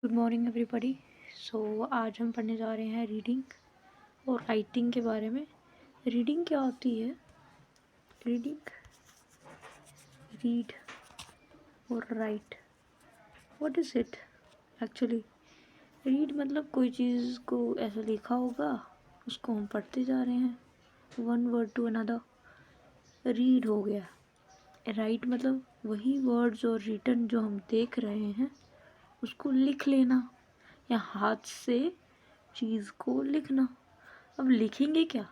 Good morning everybody. आज हम पढ़ने जा रहे हैं रीडिंग और राइटिंग के बारे में। रीडिंग क्या होती है? रीडिंग, रीड और right, what is it actually? Read मतलब कोई चीज़ को ऐसा लिखा होगा, उसको हम पढ़ते जा रहे हैं, one word to another, read हो गया। राइट मतलब वही वर्ड्स और रिटन जो हम देख रहे हैं उसको लिख लेना, या हाथ से चीज़ को लिखना। अब लिखेंगे क्या?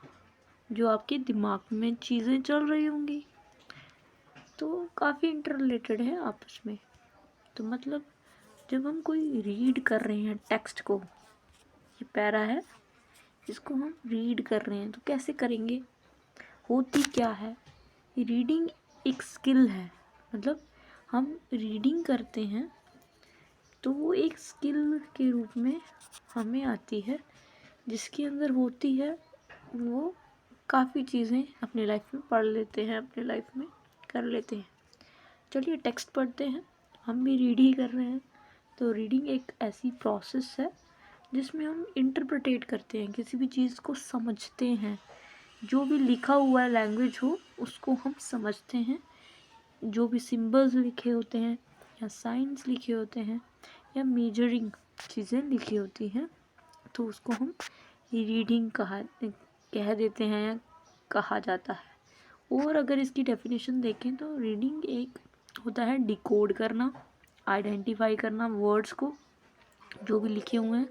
जो आपके दिमाग में चीज़ें चल रही होंगी। तो काफ़ी इंटर रिलेटेड है आपस में। तो मतलब जब हम कोई रीड कर रहे हैं टेक्स्ट को, ये पैरा है, इसको हम रीड कर रहे हैं, तो कैसे करेंगे? होती क्या है? रीडिंग एक स्किल है। मतलब हम रीडिंग करते हैं तो वो एक स्किल के रूप में हमें आती है, जिसके अंदर होती है वो काफ़ी चीज़ें अपनी लाइफ में पढ़ लेते हैं, अपनी लाइफ में कर लेते हैं। चलिए टेक्स्ट पढ़ते हैं, हम भी रीड ही कर रहे हैं। तो रीडिंग एक ऐसी प्रोसेस है जिसमें हम इंटरप्रिटेट करते हैं, किसी भी चीज़ को समझते हैं। जो भी लिखा हुआ है लैंग्वेज हो उसको हम समझते हैं। जो भी सिंबल्स लिखे होते हैं या साइंस लिखे होते हैं या मेजरिंग चीज़ें लिखी होती हैं, तो उसको हम रीडिंग कह देते हैं या कहा जाता है। और अगर इसकी डेफिनेशन देखें तो रीडिंग एक होता है डिकोड करना, आइडेंटिफाई करना वर्ड्स को जो भी लिखे हुए हैं,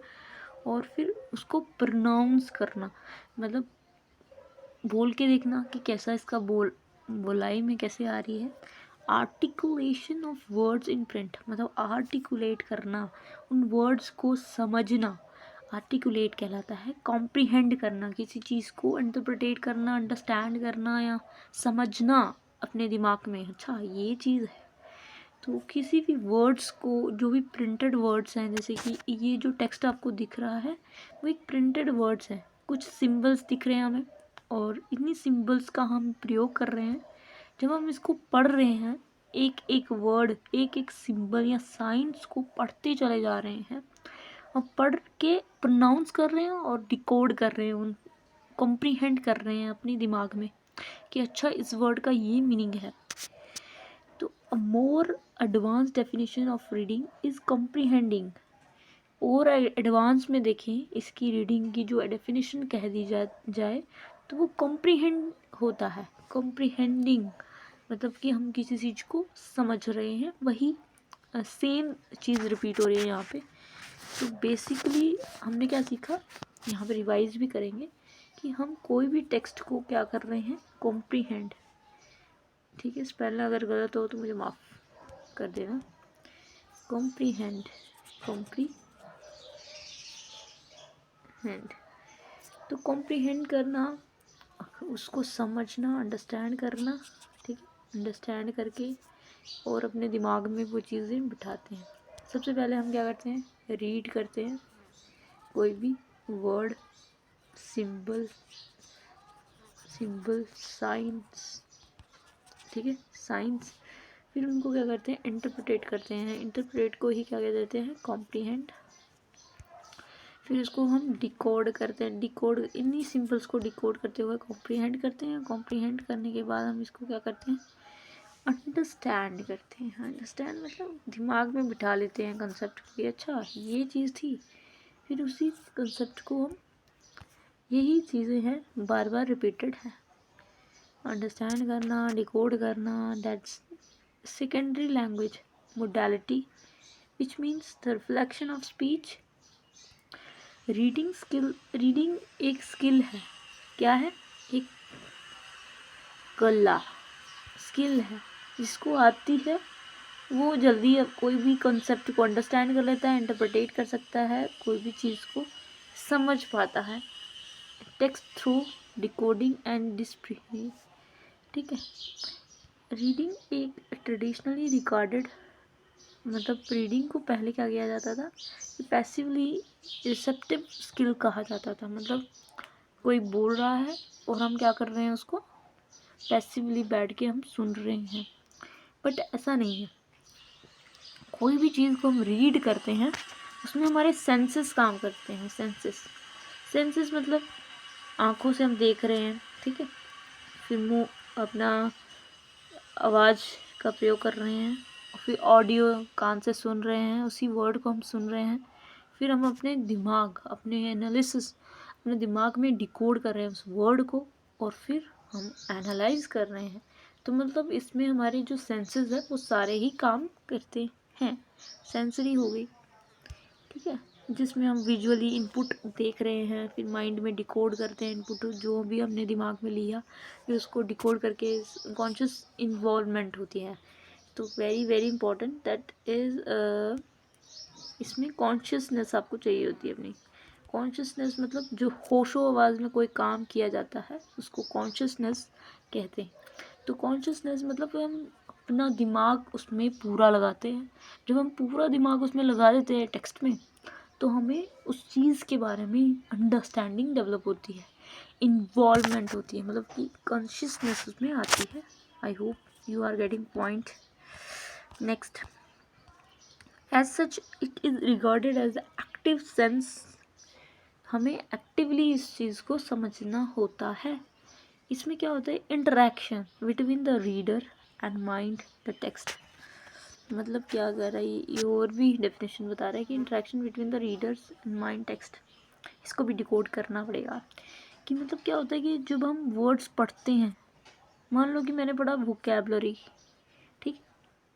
और फिर उसको प्रोनाउंस करना, मतलब बोल के देखना कि कैसा इसका बोलाई में कैसे आ रही है। Articulation of words in print मतलब आर्टिकुलेट करना, उन वर्ड्स को समझना आर्टिकुलेट कहलाता है। कॉम्प्रीहेंड करना, किसी चीज़ को इंटरप्रिटेट करना, अंडरस्टैंड करना या समझना अपने दिमाग में, अच्छा ये चीज़ है। तो किसी भी वर्ड्स को, जो भी प्रिंटेड वर्ड्स हैं, जैसे कि ये जो टेक्स्ट आपको दिख रहा है वो एक प्रिंटेड वर्ड्स है, कुछ सिंबल्स दिख रहे हैं हमें, और इन्हीं सिंबल्स का हम प्रयोग कर रहे हैं। जब हम इसको पढ़ रहे हैं, एक एक वर्ड, एक एक सिंबल या साइंस को पढ़ते चले जा रहे हैं, और पढ़ के प्रोनाउंस कर रहे हैं और डिकोड कर रहे हैं, उन कॉम्प्रीहेंड कर रहे हैं अपने दिमाग में कि अच्छा इस वर्ड का ये मीनिंग है। तो a more advance definition of reading is comprehending. और एडवांस में देखें इसकी रीडिंग की जो डेफिनेशन कह दी जाए तो वो कॉम्प्रीहेंड होता है। कॉम्प्रीहेंडिंग मतलब कि हम किसी चीज़ को समझ रहे हैं, वही सेम चीज़ रिपीट हो रही है यहाँ पे। तो बेसिकली हमने क्या सीखा, यहाँ पे रिवाइज भी करेंगे कि हम कोई भी टेक्स्ट को क्या कर रहे हैं, कॉम्प्रीहेंड। ठीक है, स्पेल अगर गलत हो तो मुझे माफ़ कर देना। Comprehend, comprehend. तो कॉम्प्रीहेंड करना, उसको समझना, अंडरस्टैंड करना। ठीक है, अंडरस्टैंड करके और अपने दिमाग में वो चीज़ें बिठाते हैं। सबसे पहले हम क्या करते हैं, रीड करते हैं कोई भी वर्ड, सिंबल, साइंस। ठीक है, साइंस। फिर उनको क्या करते हैं, इंटरप्रिटेट करते हैं। इंटरप्रेट को ही क्या कह देते हैं, कॉम्प्रीहेंड। फिर उसको हम डिकोड करते हैं। डिकोड, इन्हीं सिंबल्स को डिकोड करते हुए कॉम्प्रीहेंड करते हैं। कॉम्प्रीहेंड करने के बाद हम इसको क्या करते हैं, अंडरस्टैंड करते हैं। अंडरस्टैंड मतलब दिमाग में बिठा लेते हैं कंसेप्ट को, अच्छा ये चीज़ थी। फिर उसी कंसेप्ट को हम, यही चीज़ें हैं, बार बार रिपीटेड है। अंडरस्टैंड करना, डिकोड करना, that's secondary language modality which means the reflection of speech. Reading skill, reading एक स्किल है। क्या है, एक कला, स्किल है। जिसको आती है वो जल्दी कोई भी कॉन्सेप्ट को अंडरस्टैंड कर लेता है, इंटरप्रिटेट कर सकता है, कोई भी चीज़ को समझ पाता है। Text through decoding and display. ठीक है, रीडिंग एक ट्रेडिशनली रिकॉर्डेड, मतलब रीडिंग को पहले क्या किया जाता था, पैसिवली रिसेप्टिव स्किल कहा जाता था। मतलब कोई बोल रहा है और हम क्या कर रहे हैं, उसको पैसिवली बैठ के हम सुन रहे हैं। बट ऐसा नहीं है, कोई भी चीज़ को हम रीड करते हैं उसमें हमारे सेंसेस काम करते हैं। सेंसेस मतलब आँखों से हम देख रहे हैं, ठीक है, फिर मुँह अपना आवाज़ का प्रयोग कर रहे हैं, और फिर ऑडियो कान से सुन रहे हैं, उसी वर्ड को हम सुन रहे हैं, फिर हम अपने दिमाग, अपने एनालिसिस, अपने दिमाग में डिकोड कर रहे हैं उस वर्ड को, और फिर हम एनालाइज कर रहे हैं। तो मतलब इसमें हमारे जो सेंसेस है वो सारे ही काम करते हैं। सेंसरी हो गई, ठीक है, जिसमें हम विजुअली इनपुट देख रहे हैं, फिर माइंड में डिकोड करते हैं इनपुट जो भी हमने दिमाग में लिया, फिर उसको डिकोड करके कॉन्शियस इन्वॉल्वमेंट होती है। तो very very important that is इसमें कॉन्शियसनेस आपको चाहिए होती है अपनी। कॉन्शियसनेस मतलब जो होशो आवाज़ में कोई काम किया जाता है उसको कॉन्शियसनेस कहते हैं। तो कॉन्शियसनेस मतलब हम अपना दिमाग उसमें पूरा लगाते हैं। जब हम पूरा दिमाग उसमें लगा देते हैं टेक्स्ट में, तो हमें उस चीज़ के बारे में अंडरस्टैंडिंग डेवलप होती है, इन्वॉल्वमेंट होती है, मतलब कि कॉन्शियसनेस उसमें आती है। I hope you are getting point. Next, as such it is regarded as active sense. हमें एक्टिवली इस चीज़ को समझना होता है। इसमें क्या होता है, interaction between the reader and mind the text. मतलब क्या कर रहा है ये और भी डेफिनेशन बता रहा है कि interaction between the readers and mind text. इसको भी डिकोड करना पड़ेगा कि मतलब क्या होता है कि जब हम वर्ड्स पढ़ते हैं, मान लो कि मैंने पढ़ा वोकैबलरी, ठीक,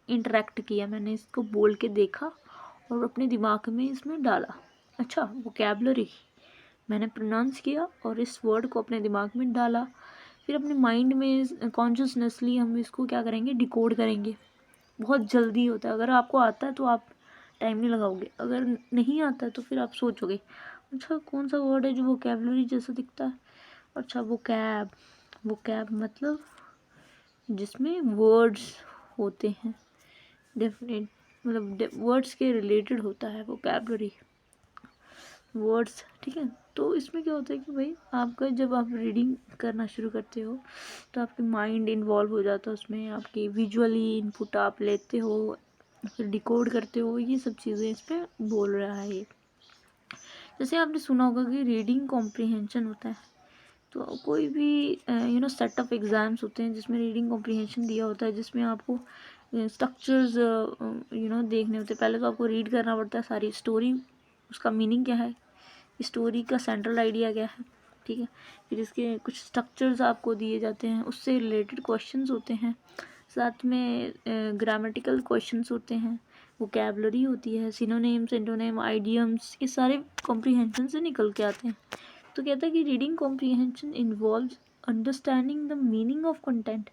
इंटरेक्ट किया, मैंने इसको बोल के देखा और अपने दिमाग में इसमें डाला। अच्छा, वोकैबलरी मैंने प्रोनाउंस किया और इस वर्ड को अपने दिमाग में डाला, फिर अपने माइंड में कॉन्शियसनेसली हम इसको क्या करेंगे, डिकोड करेंगे। बहुत जल्दी होता है। अगर आपको आता है तो आप टाइम नहीं लगाओगे, अगर नहीं आता है तो फिर आप सोचोगे अच्छा कौन सा वर्ड है जो वोकैबलरी जैसा दिखता है। अच्छा, वोकैब मतलब जिसमें वर्ड्स होते हैं, डेफिनेट मतलब वर्ड्स के रिलेटेड होता है वोकैबलरी, वर्ड्स, ठीक है। तो इसमें क्या होता है कि भाई आपका जब आप रीडिंग करना शुरू करते हो तो आपके माइंड इन्वॉल्व हो जाता है उसमें, आपकी विजुअली इनपुट आप लेते हो, फिर डिकोड करते हो, ये सब चीज़ें इस पर बोल रहा है ये। जैसे आपने सुना होगा कि रीडिंग कॉम्प्रिहेंशन होता है, तो कोई भी सेट ऑफ एग्ज़ाम्स होते हैं जिसमें रीडिंग कॉम्प्रिहेंशन दिया होता है, जिसमें आपको स्ट्रक्चर्स देखने होते हैं। पहले तो आपको रीड करना पड़ता है सारी स्टोरी, उसका मीनिंग क्या है, स्टोरी का सेंट्रल आइडिया क्या है, ठीक है। फिर इसके कुछ स्ट्रक्चर्स आपको दिए जाते हैं, उससे रिलेटेड क्वेश्चंस होते हैं, साथ में ग्रामेटिकल क्वेश्चंस होते हैं, वोकैबलरी होती है, सिनोनिम, एंटोनिम, आइडियम्स, ये सारे कॉम्प्रिहेंशन से निकल के आते हैं। तो कहता है कि reading comprehension involves understanding the meaning of content.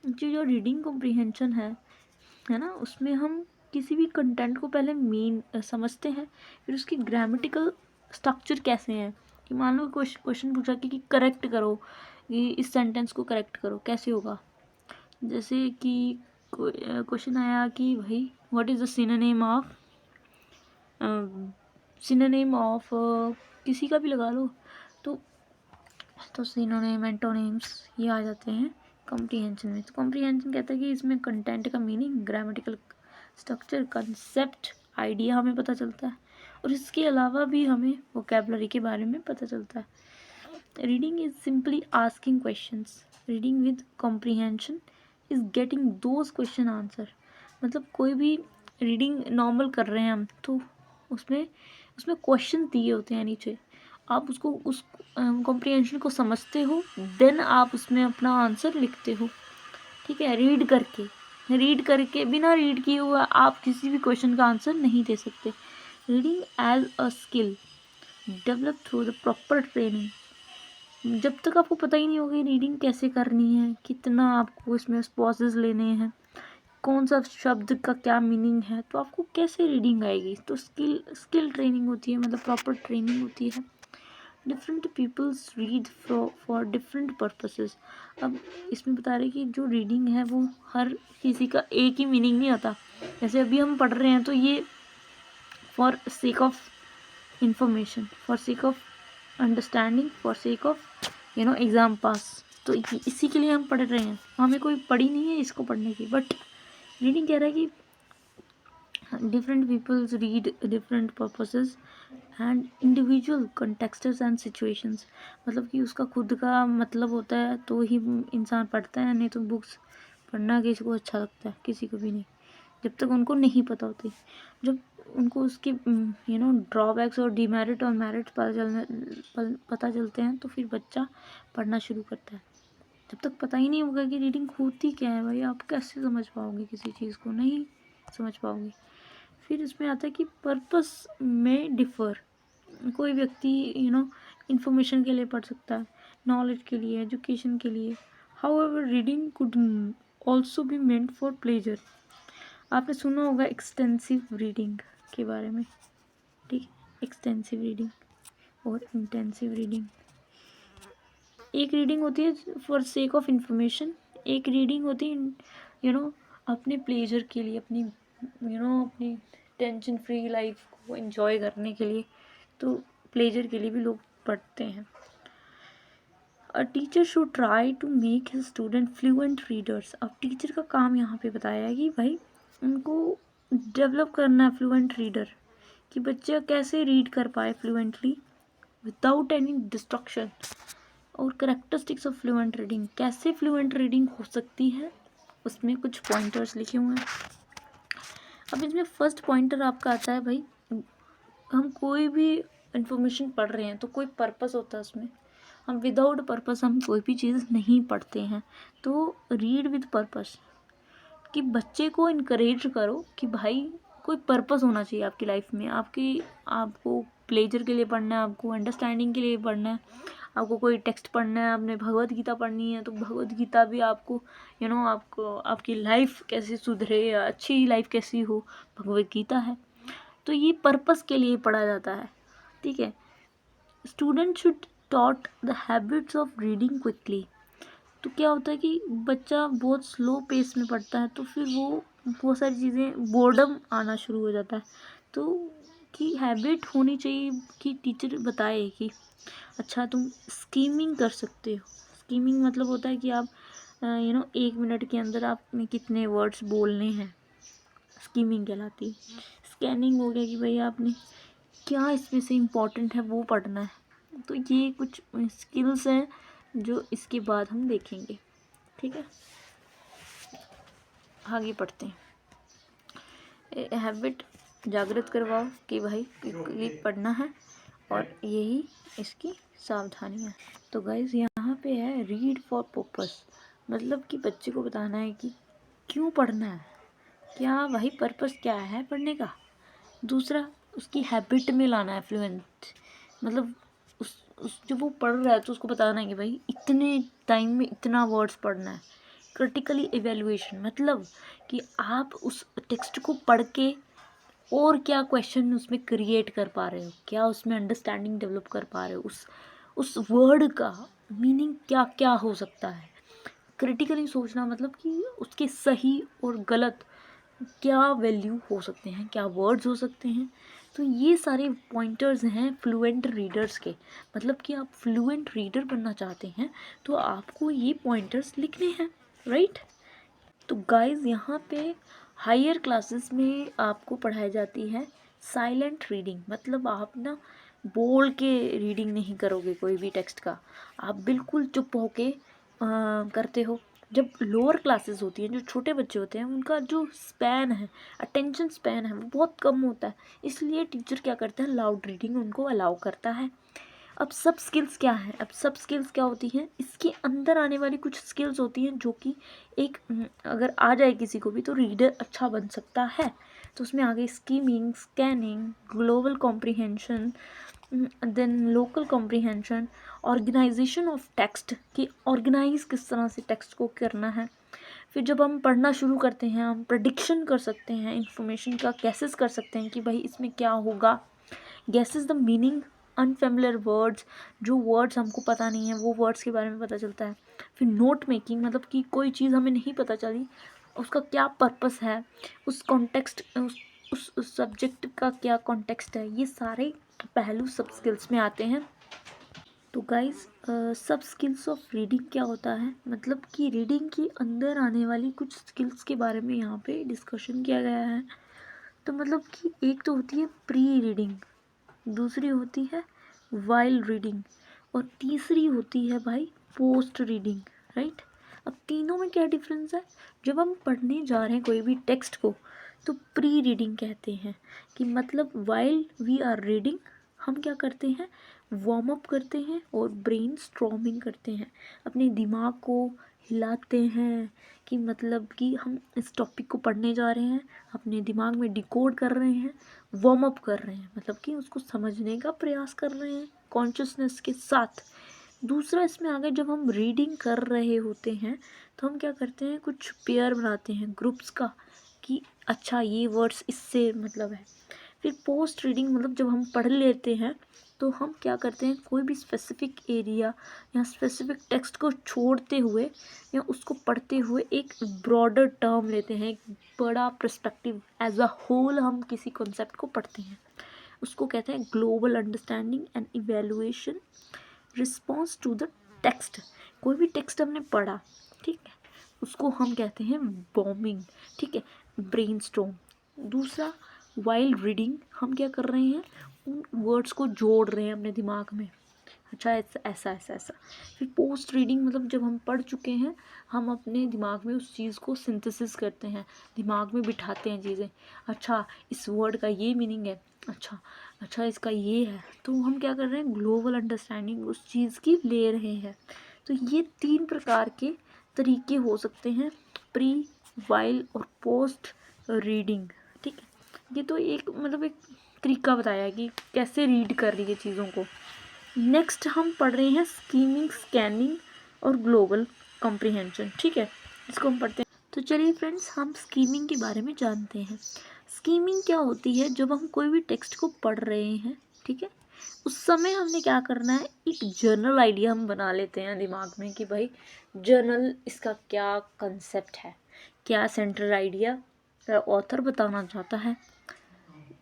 जो रीडिंग कॉम्प्रिहेंशन है ना, उसमें हम किसी भी कंटेंट को पहले समझते हैं, फिर उसकी ग्रामेटिकल स्ट्रक्चर कैसे हैं, कि मान लो क्वेश्चन पूछा कि करेक्ट करो, कि इस सेंटेंस को करेक्ट करो, कैसे होगा। जैसे कि क्वेश्चन आया कि भाई what is the synonym of किसी का भी लगा लो, तो सिनोनिम, एंटोनिम्स ये आ जाते हैं कॉम्प्रिहेंशन में। तो कॉम्प्रिहेंशन कहता है कि इसमें कंटेंट का meaning, grammatical structure, concept, idea हमें पता चलता है, और इसके अलावा भी हमें वोकैबलरी के बारे में पता चलता है। Reading is simply asking questions, reading with comprehension is getting those question answer. मतलब कोई भी रीडिंग नॉर्मल कर रहे हैं हम, तो उसमें क्वेश्चन दिए होते हैं नीचे, आप उसको उस कॉम्प्रिहेंशन को समझते हो, देन आप उसमें अपना आंसर लिखते हो, ठीक है। रीड करके बिना रीड किए हुआ आप किसी भी क्वेश्चन का आंसर नहीं दे सकते। Reading as a skill develop through the proper training. जब तक आपको पता ही नहीं होगा रीडिंग कैसे करनी है, कितना आपको इसमें पॉजेज लेने हैं, कौन सा शब्द का क्या मीनिंग है, तो आपको कैसे रीडिंग आएगी। तो स्किल ट्रेनिंग होती है, मतलब प्रॉपर ट्रेनिंग होती है। Different peoples read for different purposes. अब इसमें बता रहे कि जो रीडिंग है वो हर किसी का एक ही मीनिंग नहीं होता। जैसे अभी हम पढ़ रहे हैं तो ये for sake of information, for sake of understanding, for sake of exam pass, तो इसी के लिए हम पढ़ रहे हैं। हमें कोई पढ़ी नहीं है इसको पढ़ने की, बट रीडिंग कह रहा है कि different peoples read different purposes and individual contexts and situations, मतलब कि उसका खुद का मतलब होता है तो ही इंसान पढ़ता है, नहीं तो बुक्स पढ़ना किसी को अच्छा लगता है, किसी को भी नहीं, जब तक उनको नहीं पता होती। जब उनको उसके ड्रॉबैक्स और डीमेरिट और मेरिट पता चलते हैं तो फिर बच्चा पढ़ना शुरू करता है। जब तक पता ही नहीं होगा कि रीडिंग होती क्या है भाई, आप कैसे समझ पाओगे किसी चीज़ को, नहीं समझ पाओगे। फिर इसमें आता है कि पर्पस में डिफ़र, कोई व्यक्ति इंफॉर्मेशन के लिए पढ़ सकता है, नॉलेज के लिए, एजुकेशन के लिए। However reading could also be meant for pleasure. आपने सुना होगा एक्सटेंसिव रीडिंग के बारे में, ठीक है, एक्सटेंसिव रीडिंग और इंटेंसिव रीडिंग। एक रीडिंग होती है फॉर सेक ऑफ इंफॉर्मेशन, एक रीडिंग होती है अपने प्लेजर के लिए, अपनी अपनी टेंशन फ्री लाइफ को एंजॉय करने के लिए, तो प्लेजर के लिए भी लोग पढ़ते हैं। A teacher should try to make his student fluent readers. अब टीचर का काम यहाँ पे बताया है कि भाई उनको डेवलप करना है फ्लुएंट रीडर, कि बच्चे कैसे रीड कर पाए फ्लुएंटली विदाउट एनी डिस्ट्रक्शन। और करेक्टरिस्टिक्स ऑफ फ्लुएंट रीडिंग, कैसे फ्लुएंट रीडिंग हो सकती है, उसमें कुछ पॉइंटर्स लिखे हुए हैं। अब इसमें फर्स्ट पॉइंटर आपका आता है भाई, हम कोई भी इंफॉर्मेशन पढ़ रहे हैं तो कोई पर्पस होता है उसमें, हम विदाउट पर्पस हम कोई भी चीज़ नहीं पढ़ते हैं। तो रीड विद पर्पस, कि बच्चे को इनकरेज करो कि भाई कोई पर्पस होना चाहिए आपकी लाइफ में, आपको प्लेजर के लिए पढ़ना है, आपको अंडरस्टैंडिंग के लिए पढ़ना है, आपको कोई टेक्स्ट पढ़ना है, आपने भगवत गीता पढ़नी है तो भगवत गीता भी आपको आपको आपकी लाइफ कैसे सुधरे या अच्छी लाइफ कैसी हो, भगवत गीता है। तो ये पर्पस के लिए पढ़ा जाता है, ठीक है। Student should taught the habits of reading quickly. तो क्या होता है कि बच्चा बहुत स्लो पेस में पढ़ता है तो फिर वो बहुत सारी चीज़ें बोर्डम आना शुरू हो जाता है। तो कि हैबिट होनी चाहिए कि टीचर बताए कि अच्छा तुम स्कीमिंग कर सकते हो। स्कीमिंग मतलब होता है कि आप 1 मिनट के अंदर आपने कितने वर्ड्स बोलने हैं, स्कीमिंग कहलाती है। स्कैनिंग हो गया कि भाई आपने क्या इसमें से इम्पोर्टेंट है वो पढ़ना है। तो ये कुछ स्किल्स हैं जो इसके बाद हम देखेंगे, ठीक है। आगे पढ़ते हैं। हैबिट जागृत करवाओ कि भाई क्विकली पढ़ना है और यही इसकी सावधानियाँ। तो गाइज यहाँ पे है रीड फॉर पर्पस, मतलब कि बच्चे को बताना है कि क्यों पढ़ना है, क्या भाई पर्पस क्या है पढ़ने का। दूसरा उसकी हैबिट में लाना है फ्लुएंट, मतलब उस जो वो पढ़ रहा है तो उसको बताना है कि भाई इतने टाइम में इतना वर्ड्स पढ़ना है। क्रिटिकली इवेल्युएशन, मतलब कि आप उस टेक्स्ट को पढ़ के और क्या क्वेश्चन उसमें क्रिएट कर पा रहे हो, क्या उसमें अंडरस्टैंडिंग डेवलप कर पा रहे हो, उस वर्ड का मीनिंग क्या क्या हो सकता है। क्रिटिकली सोचना मतलब कि उसके सही और गलत क्या वैल्यू हो सकते हैं, क्या वर्ड्स हो सकते हैं। तो ये सारे पॉइंटर्स हैं फ्लुएंट रीडर्स के, मतलब कि आप फ्लुएंट रीडर बनना चाहते हैं तो आपको ये पॉइंटर्स लिखने हैं, राइट। तो गाइस यहाँ पे हायर क्लासेस में आपको पढ़ाई जाती है साइलेंट रीडिंग, मतलब आप ना बोल के रीडिंग नहीं करोगे कोई भी टेक्स्ट का, आप बिल्कुल चुप होके करते हो। जब लोअर क्लासेस होती हैं, जो छोटे बच्चे होते हैं, उनका जो स्पैन है, अटेंशन स्पैन है, वो बहुत कम होता है, इसलिए टीचर क्या करता है लाउड रीडिंग उनको अलाउ करता है। अब सब स्किल्स क्या है, अब सब स्किल्स क्या होती हैं, इसके अंदर आने वाली कुछ स्किल्स होती हैं जो कि एक अगर आ जाए किसी को भी तो रीडर अच्छा बन सकता है। तो उसमें आगे skimming, scanning, global comprehension, then local comprehension, organisation of text, कि ऑर्गेनाइज किस तरह से टेक्स्ट को करना है। फिर जब हम पढ़ना शुरू करते हैं हम प्रेडिक्शन कर सकते हैं, इंफॉर्मेशन का गैसेस कर सकते हैं कि भाई इसमें क्या होगा। Gases the meaning unfamiliar words, जो वर्ड्स हमको पता नहीं है वो वर्ड्स के बारे में पता चलता है। फिर नोट मेकिंग, मतलब कि कोई चीज़ हमें नहीं पता चली उसका क्या पर्पस है, उस कॉन्टेक्स्ट उस सब्जेक्ट का क्या कॉन्टेक्स्ट है, ये सारे पहलू सब स्किल्स में आते हैं। तो गाइस सब स्किल्स ऑफ रीडिंग क्या होता है, मतलब कि रीडिंग के अंदर आने वाली कुछ स्किल्स के बारे में यहाँ पे डिस्कशन किया गया है। तो मतलब कि एक तो होती है प्री रीडिंग, दूसरी होती है वाइल रीडिंग, और तीसरी होती है भाई पोस्ट रीडिंग, राइट। अब तीनों में क्या डिफरेंस है? जब हम पढ़ने जा रहे हैं कोई भी टेक्स्ट को तो प्री रीडिंग कहते हैं, कि मतलब वाइल वी आर रीडिंग हम क्या करते हैं, वार्म अप करते हैं और ब्रेन स्ट्रॉमिंग करते हैं, अपने दिमाग को हिलाते हैं, कि मतलब कि हम इस टॉपिक को पढ़ने जा रहे हैं, अपने दिमाग में डिकोड कर रहे हैं, वार्म अप कर रहे हैं, मतलब कि उसको समझने का प्रयास कर रहे हैं कॉन्शियसनेस के साथ। दूसरा इसमें आ गया, जब हम रीडिंग कर रहे होते हैं तो हम क्या करते हैं, कुछ पेयर बनाते हैं ग्रुप्स का, कि अच्छा ये वर्ड्स इससे मतलब है। फिर पोस्ट रीडिंग मतलब जब हम पढ़ लेते हैं तो हम क्या करते हैं, कोई भी स्पेसिफिक एरिया या स्पेसिफिक टेक्स्ट को छोड़ते हुए या उसको पढ़ते हुए एक ब्रॉडर टर्म लेते हैं, एक बड़ा पर्सपेक्टिव, एज अ होल हम किसी कॉन्सेप्ट को पढ़ते हैं। उसको कहते हैं global understanding and evaluation response to the text. कोई भी टेक्स्ट हमने पढ़ा, ठीक है, उसको हम कहते हैं बॉम्बिंग, ठीक है, ब्रेनस्टॉर्म। दूसरा वाइल रीडिंग, हम क्या कर रहे हैं, उन वर्ड्स को जोड़ रहे हैं अपने दिमाग में, अच्छा ऐसा ऐसा ऐसा ऐसा। फिर पोस्ट रीडिंग मतलब जब हम पढ़ चुके हैं, हम अपने दिमाग में उस चीज़ को सिंथेसिस करते हैं, दिमाग में बिठाते हैं चीज़ें, अच्छा इस वर्ड का ये मीनिंग है, अच्छा अच्छा इसका ये है, तो हम क्या कर रहे हैं, ग्लोबल अंडरस्टैंडिंग उस चीज़ की ले रहे हैं। तो ये 3 प्रकार के तरीके हो सकते हैं, प्री, वाइल और पोस्ट रीडिंग, ठीक है। ये तो एक मतलब एक तरीका बताया कि कैसे रीड कर रही है चीज़ों को। नेक्स्ट हम पढ़ रहे हैं स्कीमिंग, स्कैनिंग और ग्लोबल कॉम्प्रिहेंशन, ठीक है, इसको हम पढ़ते हैं। तो चलिए फ्रेंड्स, हम स्कीमिंग के बारे में जानते हैं। स्कीमिंग क्या होती है, जब हम कोई भी टेक्स्ट को पढ़ रहे हैं, ठीक है, उस समय हमने क्या करना है, एक जर्नल आइडिया हम बना लेते हैं दिमाग में, कि भाई जर्नल इसका क्या कंसेप्ट है, क्या सेंट्रल आइडिया ऑथर बताना चाहता है।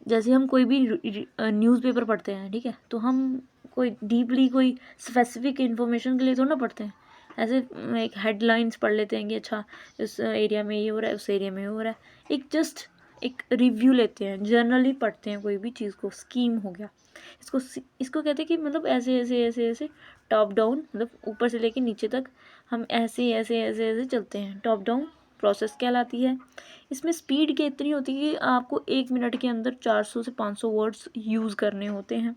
जैसे हम कोई भी न्यूज़पेपर पढ़ते हैं, ठीक है, तो हम कोई डीपली कोई स्पेसिफिक इन्फॉर्मेशन के लिए थोड़ा ना पढ़ते हैं, ऐसे एक हेडलाइंस पढ़ लेते हैं कि अच्छा इस एरिया में ये हो रहा है, उस एरिया में हो रहा है, एक जस्ट एक रिव्यू लेते हैं, जर्नली पढ़ते हैं कोई भी चीज़ को। स्कीम हो गया, इसको कहते हैं कि मतलब ऐसे ऐसे ऐसे ऐसे टॉप डाउन, मतलब ऊपर से लेके नीचे तक हम ऐसे ऐसे ऐसे ऐसे चलते हैं, टॉप डाउन प्रोसेस कहलाती है। इसमें स्पीड की इतनी होती है कि आपको 1 मिनट के अंदर 400 से 500 वर्ड्स यूज़ करने होते हैं।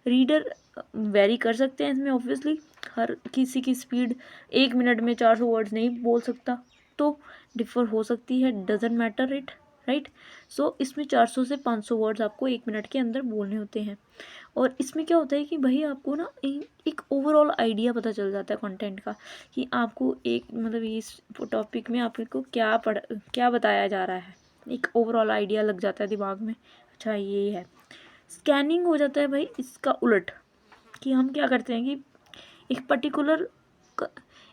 रीडर वेरी कर सकते हैं इसमें, ऑब्वियसली हर किसी की स्पीड 1 मिनट में 400 वर्ड्स नहीं बोल सकता, तो डिफ़र हो सकती है, डजेंट मैटर इट, राइट। सो इसमें 400 से 500 वर्ड्स आपको 1 मिनट के अंदर बोलने होते हैं। और इसमें क्या होता है कि भाई आपको ना एक ओवरऑल आइडिया पता चल जाता है कंटेंट का, कि आपको एक मतलब इस टॉपिक में आपको क्या बताया जा रहा है, एक ओवरऑल आइडिया लग जाता है दिमाग में, अच्छा ये है। स्कैनिंग हो जाता है भाई इसका उलट, कि हम क्या करते हैं कि एक पर्टिकुलर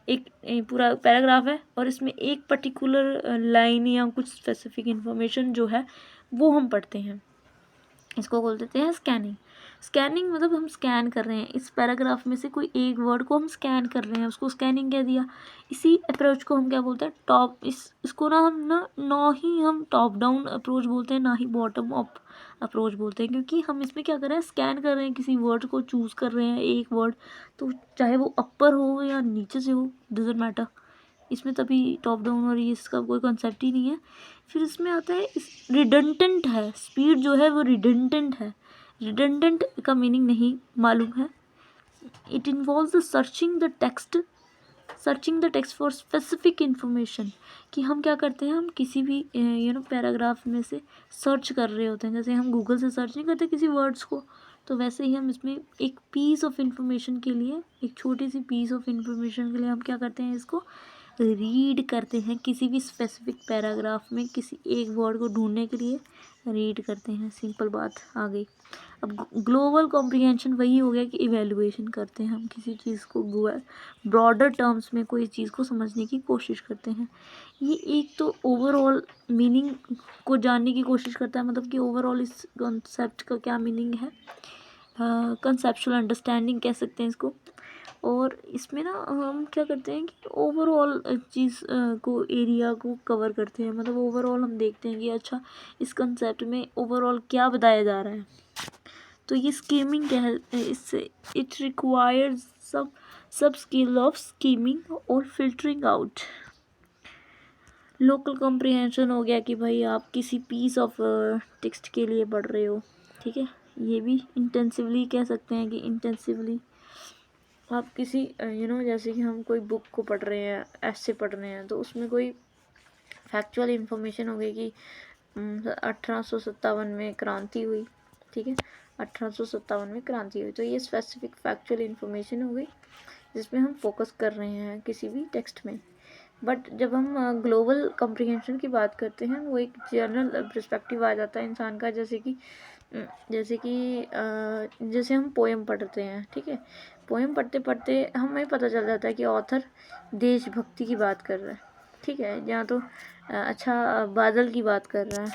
एक पूरा पैराग्राफ है और इसमें एक पर्टिकुलर लाइन या कुछ स्पेसिफिक इन्फॉर्मेशन जो है वो हम पढ़ते हैं, इसको बोल देते हैं स्कैनिंग। स्कैनिंग मतलब हम स्कैन कर रहे हैं इस पैराग्राफ में से कोई एक वर्ड को हम स्कैन कर रहे हैं, उसको स्कैनिंग कह दिया। इसी अप्रोच को हम क्या बोलते हैं, इसको ना ही हम टॉप डाउन अप्रोच बोलते हैं, ना ही बॉटम अप अप्रोच बोलते हैं, क्योंकि हम इसमें क्या कर रहे हैं, स्कैन कर रहे हैं, किसी वर्ड को चूज़ कर रहे हैं, एक वर्ड, तो चाहे वो अपर हो या नीचे से हो, डजेंट मैटर, इसमें तभी टॉप डाउन और ये इसका कोई कॉन्सेप्ट ही नहीं है। फिर इसमें आता है रिडंडेंट है, स्पीड जो है वो रिडंडेंट है। रिडंडेंट का मीनिंग नहीं मालूम है। It involves the searching the text for specific information, कि हम क्या करते हैं, हम किसी भी पैराग्राफ में से सर्च कर रहे होते हैं, जैसे हम गूगल से सर्च नहीं करते किसी वर्ड्स को, तो वैसे ही हम इसमें एक पीस ऑफ इन्फॉर्मेशन के लिए, एक छोटी सी पीस ऑफ इन्फॉर्मेशन के लिए हम क्या करते हैं, इसको रीड करते हैं, किसी भी स्पेसिफिक पैराग्राफ में किसी एक वर्ड को ढूंढने के लिए रीड करते हैं, सिंपल बात आ गई। अब ग्लोबल कॉम्प्रिहेंशन वही हो गया कि इवेल्युएशन करते हैं, हम किसी चीज़ को ब्रॉडर टर्म्स में कोई चीज़ को समझने की कोशिश करते हैं। ये एक तो ओवरऑल मीनिंग को जानने की कोशिश करता है, मतलब कि ओवरऑल इस कॉन्सेप्ट का क्या मीनिंग है, कंसेप्चुअल अंडरस्टैंडिंग कह सकते हैं इसको। और इसमें ना हम क्या करते हैं कि ओवरऑल चीज़ को एरिया को कवर करते हैं, मतलब ओवरऑल हम देखते हैं कि अच्छा इस कंसेप्ट में ओवरऑल क्या बताया जा रहा है। तो ये स्कीमिंग क्या है, इससे इट रिक्वायर्स सब स्किल ऑफ स्कीमिंग और फिल्टरिंग आउट। लोकल कॉम्प्रिहेंशन हो गया कि भाई आप किसी पीस ऑफ टेक्स्ट के लिए पढ़ रहे हो, ठीक है। ये भी इंटेंसिवली कह सकते हैं कि इंटेंसिवली आप किसी जैसे कि हम कोई बुक को पढ़ रहे हैं, ऐसे पढ़ रहे हैं, तो उसमें कोई फैक्चुअल इंफॉर्मेशन हो गई कि 1857 में क्रांति हुई, ठीक है, 1857 में क्रांति हुई, तो ये स्पेसिफिक फैक्चुअल इंफॉर्मेशन हो गई जिसमें हम फोकस कर रहे हैं किसी भी टेक्स्ट में। बट जब हम ग्लोबल कॉम्प्रिहेंशन की बात करते हैं, वो एक जनरल पर्सपेक्टिव आ जाता है इंसान का, जैसे कि जैसे हम पोएम पढ़ते हैं, ठीक है, पोएम पढ़ते पढ़ते हमें पता चल जाता है कि ऑथर देशभक्ति की बात कर रहा है, ठीक है, या तो अच्छा बादल की बात कर रहा है,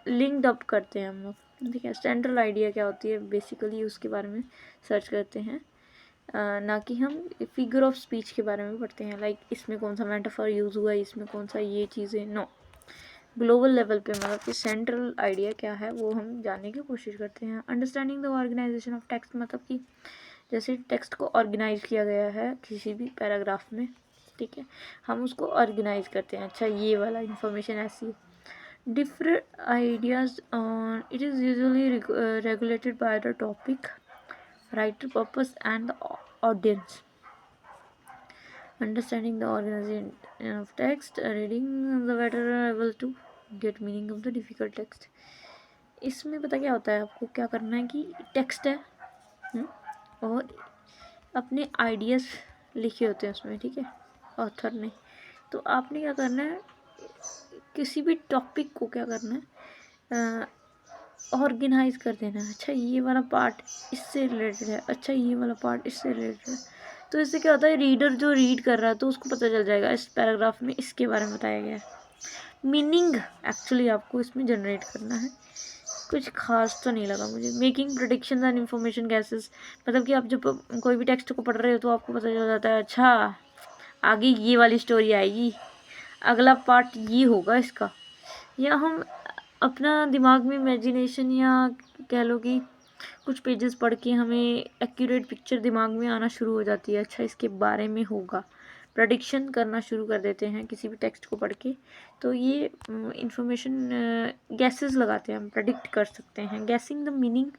लिंक्ड अप करते हैं हम लोग, ठीक है। सेंट्रल आइडिया क्या होती है बेसिकली उसके बारे में सर्च करते हैं, ना कि हम फिगर ऑफ स्पीच के बारे में पढ़ते हैं, लाइक इसमें कौन सा मेटाफर यूज़ हुआ है, इसमें कौन सा ये चीज़ें, नो। ग्लोबल लेवल पे मतलब कि सेंट्रल आइडिया क्या है वो हम जानने की कोशिश करते हैं। Understanding the organisation of text, मतलब कि जैसे टेक्स्ट को ऑर्गेनाइज किया गया है किसी भी पैराग्राफ में, ठीक है, हम उसको ऑर्गेनाइज करते हैं, अच्छा ये वाला इंफॉर्मेशन ऐसी है। Different ideas on it is usually regulated by the topic, writer purpose and the audience. Understanding the organization of text, reading the better able to get meaning of the difficult text. इसमें पता क्या होता है, आपको क्या करना है कि टेक्स्ट है और अपने आइडियाज़ लिखे होते हैं उसमें, ठीक है, ऑथर ने। तो आपने क्या करना है, किसी भी टॉपिक को क्या करना है, ऑर्गेनाइज कर देना है, अच्छा ये वाला पार्ट इससे रिलेटेड है, अच्छा ये वाला पार्ट इससे रिलेटेड है। तो इससे क्या होता है, रीडर जो रीड कर रहा है तो उसको पता चल जाएगा इस पैराग्राफ में इसके बारे में बताया गया है। मीनिंग एक्चुअली आपको इसमें जनरेट करना है, कुछ खास तो नहीं लगा मुझे। Making predictions and information gases, मतलब कि आप जब कोई भी टेक्स्ट को पढ़ रहे हो तो आपको पता चल जाता है अच्छा आगे ये वाली स्टोरी आएगी, अगला पार्ट ये होगा इसका, या हम अपना दिमाग में इमेजिनेशन या कह लो कि कुछ पेजेस पढ़ के हमें एक्यूरेट पिक्चर दिमाग में आना शुरू हो जाती है, अच्छा इसके बारे में होगा, प्रेडिक्शन करना शुरू कर देते हैं किसी भी टेक्स्ट को पढ़ के। तो ये इंफॉर्मेशन गैसेस लगाते हैं, हम प्रेडिक्ट कर सकते हैं। गैसिंग द मीनिंग,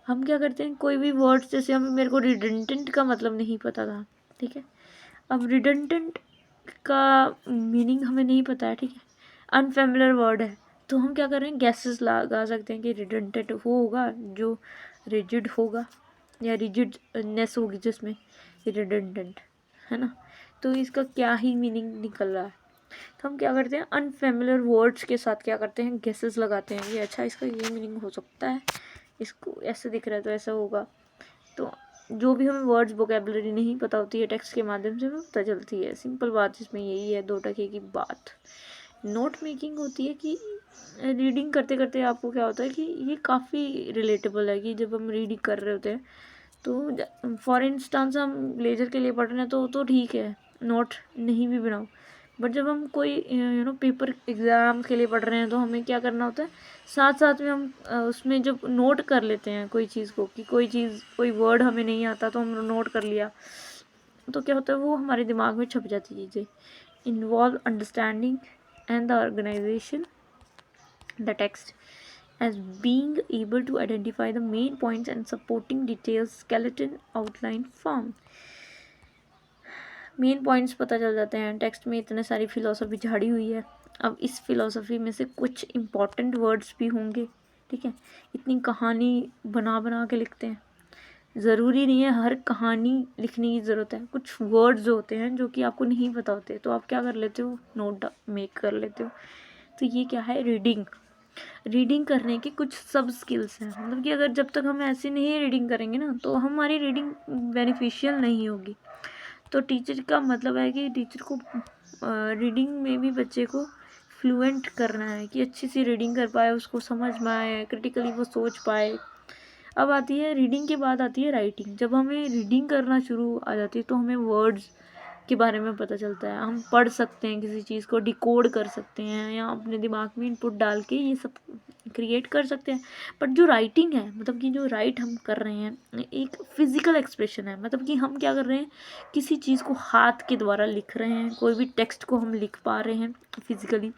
हम क्या करते हैं, कोई भी वर्ड्स, जैसे हमें मेरे को रिडंडेंट का मतलब नहीं पता था, ठीक है, अब रिडंडेंट का मीनिंग हमें नहीं पता है, ठीक है, अनफेमिलियर वर्ड है, तो हम क्या कर रहे हैं, गैसेस लगा सकते हैं कि रिडंडेंट वो होगा जो रिजिड होगा या रिजिडनेस होगी जिसमें रिडंडेंट, है ना। तो इसका क्या ही मीनिंग निकल रहा है, तो हम क्या करते हैं, अनफेमिलियर वर्ड्स के साथ क्या करते हैं, गैसेस लगाते हैं कि अच्छा इसका ये मीनिंग हो सकता है, इसको ऐसे दिख रहा है तो ऐसा होगा। तो जो भी हमें वर्ड्स वोकेबलरी नहीं पता होती है टेक्स्ट के माध्यम से हमें पता चलती है। सिंपल बात इसमें यही है, 2 टके की बात। नोट मेकिंग होती है कि रीडिंग करते करते आपको क्या होता है कि ये काफ़ी रिलेटेबल है कि जब हम रीडिंग कर रहे होते हैं तो फॉर इंस्टांस हम लेजर के लिए पढ़ रहे हैं तो ठीक है, नोट नहीं भी बनाओ, बट जब हम कोई पेपर एग्ज़ाम के लिए पढ़ रहे हैं तो हमें क्या करना होता है, साथ साथ में हम उसमें जब नोट कर लेते हैं कोई चीज़ को, कि कोई वर्ड हमें नहीं आता तो हम नोट कर लिया, तो क्या होता है वो हमारे दिमाग में छप जाती चीज़ें। Involve understanding and the organization the text as being able to identify the main points and supporting details, skeleton, outline, form. Main points पता चल जाते हैं, टेक्स्ट में इतने सारी फिलोसफी झाड़ी हुई है, अब इस फिलोसफी में से कुछ इम्पॉर्टेंट वर्ड्स भी होंगे, ठीक है, इतनी कहानी बना के लिखते हैं, ज़रूरी नहीं है हर कहानी लिखने की ज़रूरत है, कुछ वर्ड्स होते हैं जो कि आपको नहीं पता होते तो आप क्या कर लेते हो, नोट मेक कर लेते हो। तो ये क्या है, रीडिंग करने की कुछ सब स्किल्स हैं, मतलब कि अगर जब तक हम ऐसे नहीं रीडिंग करेंगे ना तो हमारी रीडिंग बेनिफिशियल नहीं होगी। तो टीचर का मतलब है कि टीचर को रीडिंग में भी बच्चे को फ्लुएंट करना है कि अच्छी सी रीडिंग कर पाए, उसको समझ में आए, क्रिटिकली वो सोच पाए, अब आती है रीडिंग के बाद आती है राइटिंग। जब हमें रीडिंग करना शुरू आ जाती है तो हमें वर्ड्स के बारे में पता चलता है, हम पढ़ सकते हैं, किसी चीज़ को डिकोड कर सकते हैं या अपने दिमाग में इनपुट डाल के ये सब क्रिएट कर सकते हैं। बट जो राइटिंग है, मतलब कि जो राइट हम कर रहे हैं, एक फिजिकल एक्सप्रेशन है। मतलब कि हम क्या कर रहे हैं, किसी चीज़ को हाथ के द्वारा लिख रहे हैं, कोई भी टेक्स्ट को हम लिख पा रहे हैं फिजिकली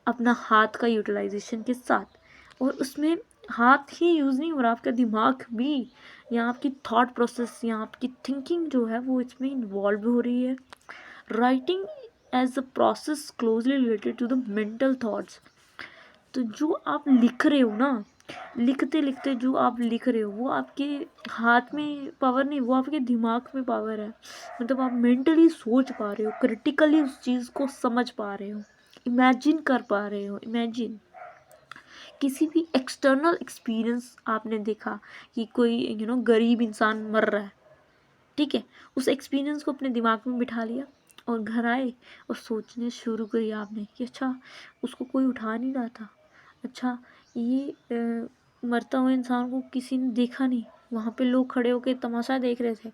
अपना हाथ का यूटिलाइजेशन के साथ। और उसमें हाथ ही यूज़ नहीं हो रहा, आपका दिमाग भी या आपकी थॉट प्रोसेस या आपकी थिंकिंग जो है वो इसमें इन्वॉल्व हो रही है। Writing as a process closely related to the mental thoughts. तो जो आप लिख रहे हो ना, लिखते लिखते जो आप लिख रहे हो वो आपके हाथ में पावर नहीं, वो आपके दिमाग में पावर है। मतलब आप मेंटली सोच पा रहे हो, क्रिटिकली उस चीज़ को समझ पा रहे हो, इमेजिन कर पा रहे हो। इमेजिन किसी भी एक्सटर्नल एक्सपीरियंस आपने देखा कि कोई गरीब इंसान मर रहा है, ठीक है, उस एक्सपीरियंस को अपने दिमाग में बिठा लिया और घर आए और सोचने शुरू करी आपने कि अच्छा उसको कोई उठा नहीं रहा था, अच्छा ये मरता हुआ इंसान को किसी ने देखा नहीं, वहाँ पे लोग खड़े होकर तमाशा देख रहे थे।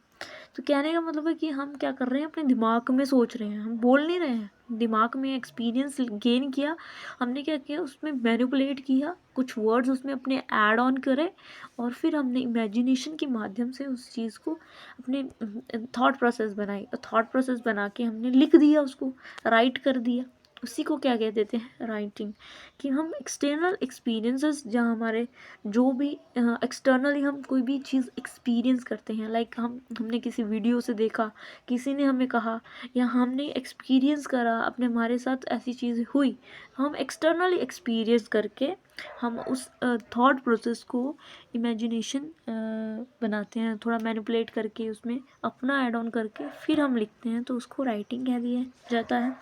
तो कहने का मतलब है कि हम क्या कर रहे हैं, अपने दिमाग में सोच रहे हैं, हम बोल नहीं रहे हैं। दिमाग में एक्सपीरियंस गेन किया हमने, क्या किया उसमें मैनिपुलेट किया, कुछ वर्ड्स उसमें अपने ऐड ऑन करे और फिर हमने इमेजिनेशन के माध्यम से उस चीज़ को अपने थॉट प्रोसेस बनाई, थॉट प्रोसेस बना के हमने लिख दिया, उसको राइट कर दिया। उसी को क्या कह देते हैं, राइटिंग। कि हम एक्सटर्नल एक्सपीरियंसेस, जहाँ हमारे जो भी एक्सटर्नली हम कोई भी चीज़ एक्सपीरियंस करते हैं, लाइक हमने किसी वीडियो से देखा, किसी ने हमें कहा या हमने एक्सपीरियंस करा, अपने हमारे साथ ऐसी चीज़ हुई, हम एक्सटर्नली एक्सपीरियंस करके हम उस थॉट प्रोसेस को इमेजिनेशन बनाते हैं, थोड़ा मैनिपुलेट करके उसमें अपना ऐड ऑन करके फिर हम लिखते हैं, तो उसको राइटिंग कह दिया जाता है।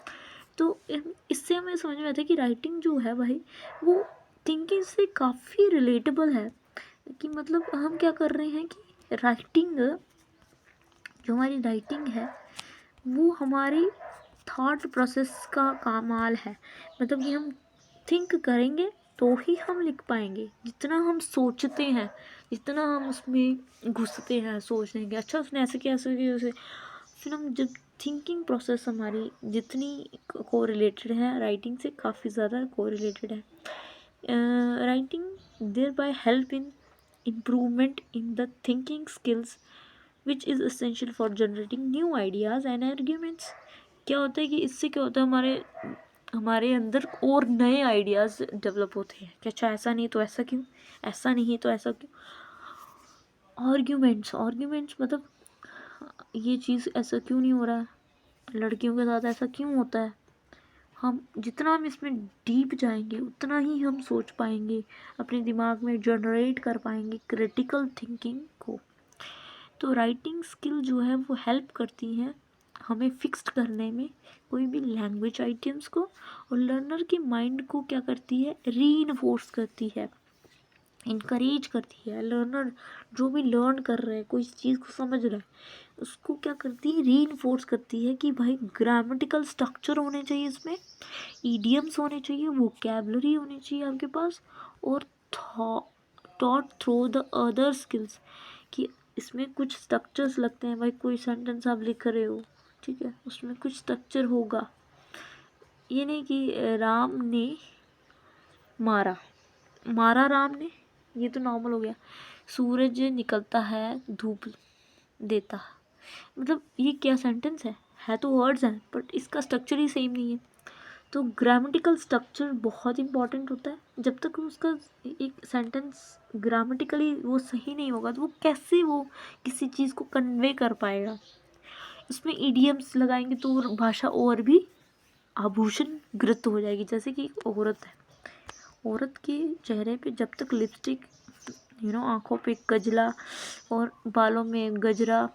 तो इससे हमें समझ में आता है कि राइटिंग जो है भाई वो थिंकिंग से काफ़ी रिलेटेबल है। कि मतलब हम क्या कर रहे हैं कि राइटिंग, जो हमारी राइटिंग है वो हमारी थॉट प्रोसेस का कमाल है। मतलब कि हम थिंक करेंगे तो ही हम लिख पाएंगे। जितना हम सोचते हैं, जितना हम उसमें घुसते हैं, सोचने के अच्छा उसने ऐसे किया, ऐसे किया, ऐसे, फिर हम जब थिंकिंग प्रोसेस हमारी जितनी को रिलेटेड है राइटिंग से, काफ़ी ज़्यादा को रिलेटेड है। Writing thereby help in improvement in the thinking skills which is essential for generating new ideas and arguments. क्या होता है कि इससे क्या होता है, हमारे अंदर और नए आइडियाज़ डेवलप होते हैं कि अच्छा ऐसा नहीं तो ऐसा क्यों, ऐसा नहीं तो ऐसा क्यों। आर्ग्यूमेंट्स मतलब ये चीज़ ऐसा क्यों नहीं हो रहा है, लड़कियों के साथ ऐसा क्यों होता है। जितना हम इसमें डीप जाएंगे उतना ही हम सोच पाएंगे, अपने दिमाग में जनरेट कर पाएंगे क्रिटिकल थिंकिंग को। तो राइटिंग स्किल जो है वो हेल्प करती है हमें फिक्स्ड करने में कोई भी लैंग्वेज आइटम्स को, और लर्नर के माइंड को क्या करती है, रीइंफोर्स करती है, इनकरेज करती है। लर्नर जो भी लर्न कर रहा है, कोई चीज़ को समझ रहा है, उसको क्या करती है, रीइंफोर्स करती है कि भाई ग्रामेटिकल स्ट्रक्चर होने चाहिए, इसमें ईडियम्स होने चाहिए, वोकैबलरी होनी चाहिए आपके पास, और thought through the other skills. कि इसमें कुछ स्ट्रक्चर्स लगते हैं भाई, कोई सेंटेंस आप लिख रहे हो, ठीक है, उसमें कुछ स्ट्रक्चर होगा। ये नहीं कि राम ने मारा मारा राम ने, ये तो नॉर्मल हो गया। सूरज निकलता है धूप देता, मतलब ये क्या सेंटेंस है तो वर्ड्स हैं बट इसका स्ट्रक्चर ही सेम नहीं है। तो ग्रामेटिकल स्ट्रक्चर बहुत इंपॉर्टेंट होता है। जब तक उसका एक सेंटेंस ग्रामेटिकली वो सही नहीं होगा तो वो कैसे वो किसी चीज़ को कन्वे कर पाएगा। इसमें इडियम्स लगाएंगे तो भाषा और भी आभूषण ग्रस्त हो जाएगी। जैसे कि एक औरत है, औरत के चेहरे पे जब तक लिपस्टिक, आँखों पे गजला और बालों में गजरा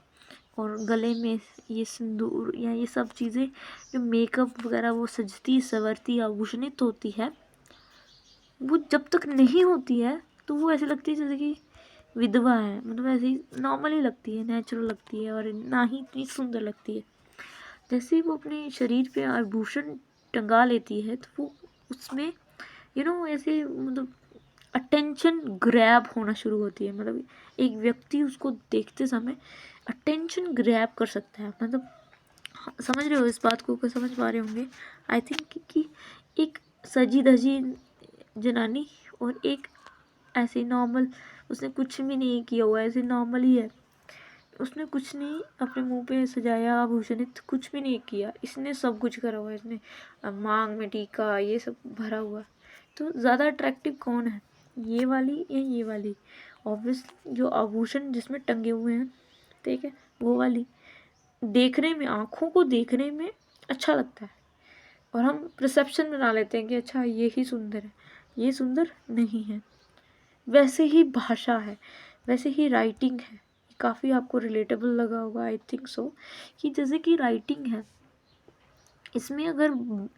और गले में ये सिंदूर या ये सब चीज़ें जो मेकअप वगैरह वो सजती संवरती आभूषणित होती है, वो जब तक नहीं होती है तो वो ऐसे लगती है जैसे कि विधवा है। मतलब ऐसे ही नॉर्मली लगती है, नेचुरल लगती है और ना ही इतनी सुंदर लगती है। जैसे ही वो अपने शरीर पे आभूषण टंगा लेती है तो वो उसमें ऐसे मतलब अटेंशन ग्रैब होना शुरू होती है। मतलब एक व्यक्ति उसको देखते समय अटेंशन ग्रैब कर सकता है। मतलब समझ रहे हो इस बात को, समझ पा रहे होंगे आई थिंक कि एक सजी धजी जनानी और एक ऐसे नॉर्मल, उसने कुछ भी नहीं किया हुआ, ऐसे नॉर्मल ही है, उसने कुछ नहीं अपने मुंह पे सजाया आभूषणित, कुछ भी नहीं किया, इसने सब कुछ करा हुआ है, इसने मांग में टीका ये सब भरा हुआ। तो ज़्यादा अट्रैक्टिव कौन है, ये वाली या ये वाली? ऑब्वियसली जो आभूषण जिसमें टंगे हुए हैं, ठीक है, वो वाली देखने में, आँखों को देखने में अच्छा लगता है और हम परसेप्शन बना लेते हैं कि अच्छा ये ही सुंदर है, ये सुंदर नहीं है। वैसे ही भाषा है, वैसे ही राइटिंग है। काफ़ी आपको रिलेटेबल लगा होगा आई थिंक सो, कि जैसे कि राइटिंग है, इसमें अगर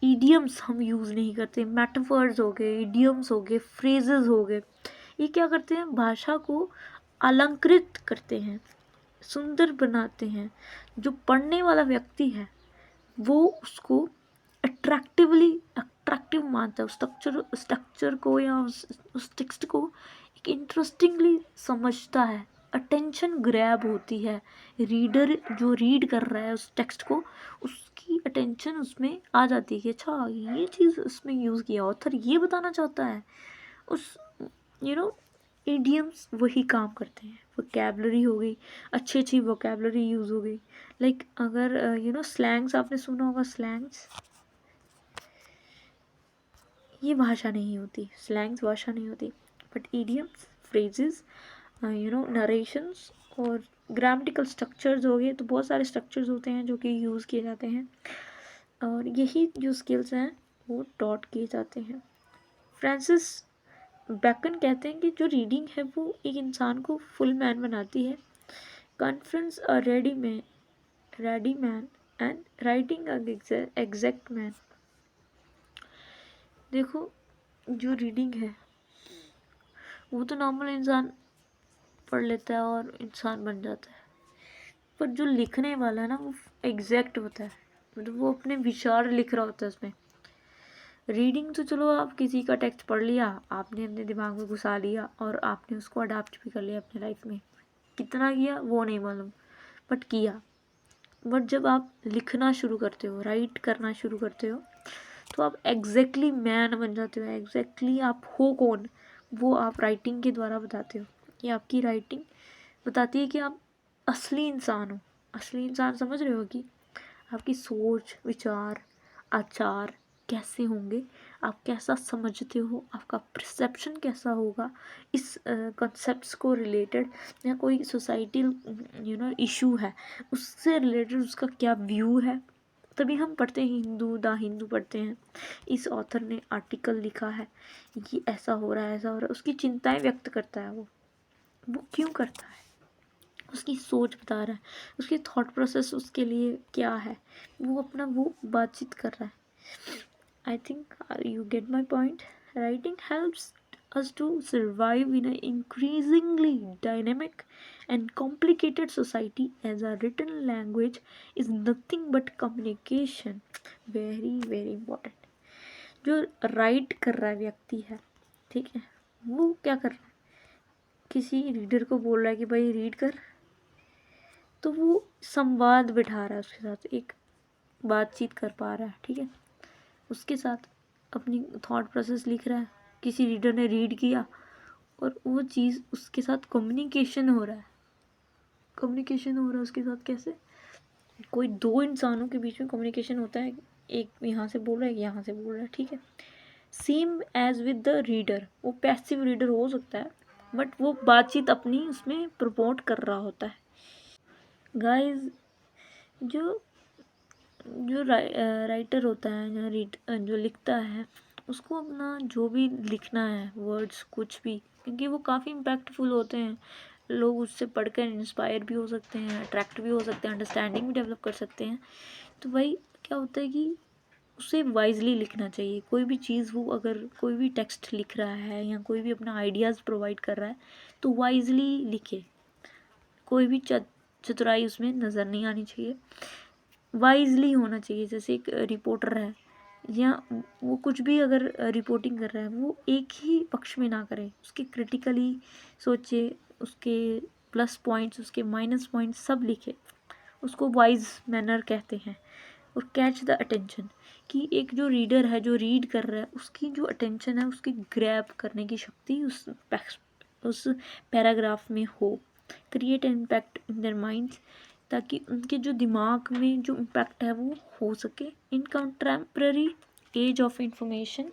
ईडियम्स हम यूज़ नहीं करते, मेटाफर्स हो गए, ईडियम्स हो गए, फ्रेजेस हो गए, ये क्या करते हैं, भाषा को अलंकृत करते हैं, सुंदर बनाते हैं। जो पढ़ने वाला व्यक्ति है वो उसको अट्रैक्टिव मानता है, उस स्ट्रक्चर को या उस टेक्स्ट को एक इंटरेस्टिंगली समझता है, अटेंशन ग्रैब होती है। रीडर जो रीड कर रहा है उस टेक्स्ट को, उसकी अटेंशन उसमें आ जाती है कि अच्छा ये चीज़ उसमें यूज़ किया, ऑथर ये बताना चाहता है। उस इडियम्स वही काम करते हैं। वोकैबलरी हो गई, अच्छी वोकैबलरी यूज़ हो गई। लाइक अगर स्लैंग्स आपने सुना होगा, स्लैंग्स ये भाषा नहीं होती, स्लैंग्स भाषा नहीं होती, बट इडियम्स, फ्रेजेस, नरेशंस और ग्रामेटिकल स्ट्रक्चर्स हो गए। तो बहुत सारे स्ट्रक्चर्स होते हैं जो कि यूज़ किए जाते हैं और यही जो स्किल्स हैं वो टॉट किए जाते हैं। फ्रांसिस बैकन कहते हैं कि जो रीडिंग है वो एक इंसान को फुल मैन बनाती है। Conference a ready man and writing a exact man. देखो जो रीडिंग है वो तो नॉर्मल इंसान पढ़ लेता है और इंसान बन जाता है, पर जो लिखने वाला है ना वो एग्जैक्ट होता है, मतलब वो अपने विचार लिख रहा होता है उसमें। रीडिंग तो चलो आप किसी का टेक्स्ट पढ़ लिया, आपने अपने दिमाग में घुसा लिया और आपने उसको अडाप्ट भी कर लिया अपने लाइफ में, कितना किया वो नहीं मालूम, बट किया। बट जब आप लिखना शुरू करते हो, राइट करना शुरू करते हो, तो आप एग्जैक्टली मैन बन जाते हो। एग्जैक्टली आप हो कौन, वो आप राइटिंग के द्वारा बताते हो। ये आपकी राइटिंग बताती है कि आप असली इंसान हो। असली इंसान समझ रहे हो कि आपकी सोच, विचार, आचार कैसे होंगे, आप कैसा समझते हो, आपका परसेप्शन कैसा होगा इस कॉन्सेप्ट्स को रिलेटेड, या कोई सोसाइटल इशू है उससे रिलेटेड उसका क्या व्यू है। तभी हम पढ़ते हैं, द हिंदू पढ़ते हैं, इस ऑथर ने आर्टिकल लिखा है, ये ऐसा हो रहा है, ऐसा हो रहा है, उसकी चिंताएं व्यक्त करता है। वो क्यों करता है, उसकी सोच बता रहा है, उसकी थॉट प्रोसेस उसके लिए क्या है, वो अपना वो बातचीत कर रहा है। I think you get my point. Writing helps us to survive in an increasingly dynamic and complicated society, as a written language is nothing but communication. very very important। जो राइट कर रहा है व्यक्ति है, ठीक है, वो क्या कर रहा है, किसी रीडर को बोल रहा है कि भाई रीड कर, तो वो संवाद बिठा रहा है उसके साथ, एक बातचीत कर पा रहा है, ठीक है, उसके साथ अपनी थॉट प्रोसेस लिख रहा है। किसी रीडर ने रीड किया और वो चीज़ उसके साथ कम्युनिकेशन हो रहा है। कम्युनिकेशन हो रहा है उसके साथ कैसे, कोई दो इंसानों के बीच में कम्युनिकेशन होता है, एक यहाँ से बोल रहा है, एक यहाँ से बोल रहा है, ठीक है। Same as with the reader, वो पैसिव रीडर हो सकता है बट वो बातचीत अपनी उसमें प्रमोट कर रहा होता है। गाइस जो जो राइटर होता है, जो लिखता है, उसको अपना जो भी लिखना है वर्ड्स कुछ भी, क्योंकि वो काफ़ी इम्पैक्टफुल होते हैं, लोग उससे पढ़कर इंस्पायर भी हो सकते हैं, अट्रैक्ट भी हो सकते हैं, अंडरस्टैंडिंग भी डेवलप कर सकते हैं। तो भाई क्या होता है कि उसे वाइजली लिखना चाहिए। कोई भी चीज़ वो अगर कोई भी टेक्स्ट लिख रहा है या कोई भी अपना आइडियाज़ प्रोवाइड कर रहा है तो वाइजली लिखे, कोई भी चतुराई उसमें नज़र नहीं आनी चाहिए, वाइजली होना चाहिए। जैसे एक रिपोर्टर है, या वो कुछ भी अगर रिपोर्टिंग कर रहा है वो एक ही पक्ष में ना करे, उसके क्रिटिकली सोचे, उसके प्लस पॉइंट्स उसके माइनस पॉइंट्स सब लिखे, उसको वाइज मैनर कहते हैं। और कैच द अटेंशन, कि एक जो रीडर है जो रीड कर रहा है उसकी जो अटेंशन है उसकी ग्रैब करने की शक्ति उस पैराग्राफ में हो। Create impact in their minds, ताकि उनके जो दिमाग में जो इम्पैक्ट है वो हो सके। In contemporary age of information,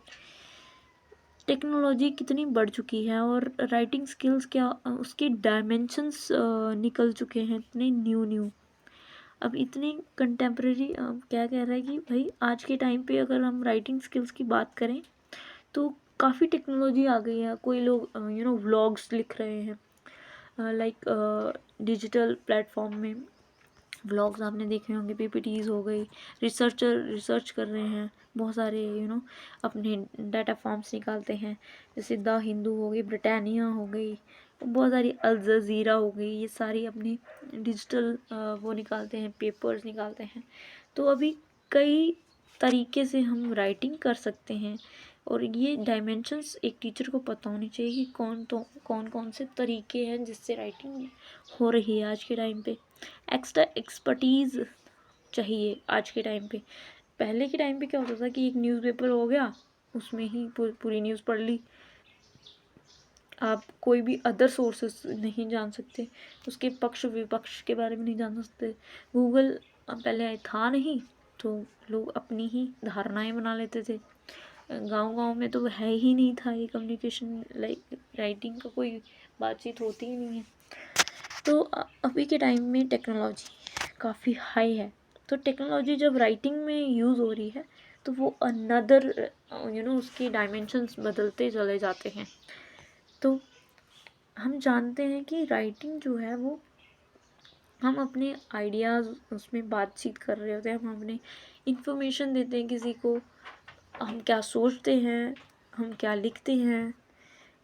technology कितनी बढ़ चुकी है और राइटिंग स्किल्स क्या उसके डायमेंशंस निकल चुके हैं इतने न्यू। अब इतनी कंटेम्प्रेरी क्या कह रहा है कि भाई आज के टाइम पे अगर हम राइटिंग स्किल्स की बात करें तो काफ़ी टेक्नोलॉजी आ गई है। कोई लोग व्लॉग्स लिख रहे हैं लाइक डिजिटल प्लेटफॉर्म में व्लॉग्स आपने देखे होंगे, पीपीटीज हो गई, रिसर्चर रिसर्च कर रहे हैं, बहुत सारे अपने डाटा फॉर्म्स निकालते हैं, जैसे द हिंदू हो गई, ब्रिटानिया हो गई, बहुत सारी अल जज़ीरा हो गई, ये सारी अपनी डिजिटल वो निकालते हैं, पेपर्स निकालते हैं। तो अभी कई तरीके से हम राइटिंग कर सकते हैं और ये डायमेंशंस एक टीचर को पता होनी चाहिए कि कौन कौन से तरीके हैं जिससे राइटिंग हो रही है आज के टाइम पे। एक्स्ट्रा एक्सपर्टीज़ चाहिए आज के टाइम पे। पहले के टाइम पे क्या होता था कि एक न्यूज़पेपर हो गया, उसमें ही पूरी न्यूज़ पढ़ ली, आप कोई भी अदर सोर्सेस नहीं जान सकते, उसके पक्ष विपक्ष के बारे में नहीं जान सकते। गूगल पहले था नहीं तो लोग अपनी ही धारणाएं बना लेते थे। गांव में तो है ही नहीं था ये कम्युनिकेशन, लाइक राइटिंग का कोई बातचीत होती ही नहीं है। तो अभी के टाइम में टेक्नोलॉजी काफ़ी हाई है, तो टेक्नोलॉजी जब राइटिंग में यूज़ हो रही है तो वो अनदर उसके डायमेंशंस बदलते चले जाते हैं। तो हम जानते हैं कि राइटिंग जो है वो हम अपने आइडियाज़ उसमें बातचीत कर रहे होते हैं, हम अपने इंफॉर्मेशन देते हैं किसी को, हम क्या सोचते हैं, हम क्या लिखते हैं।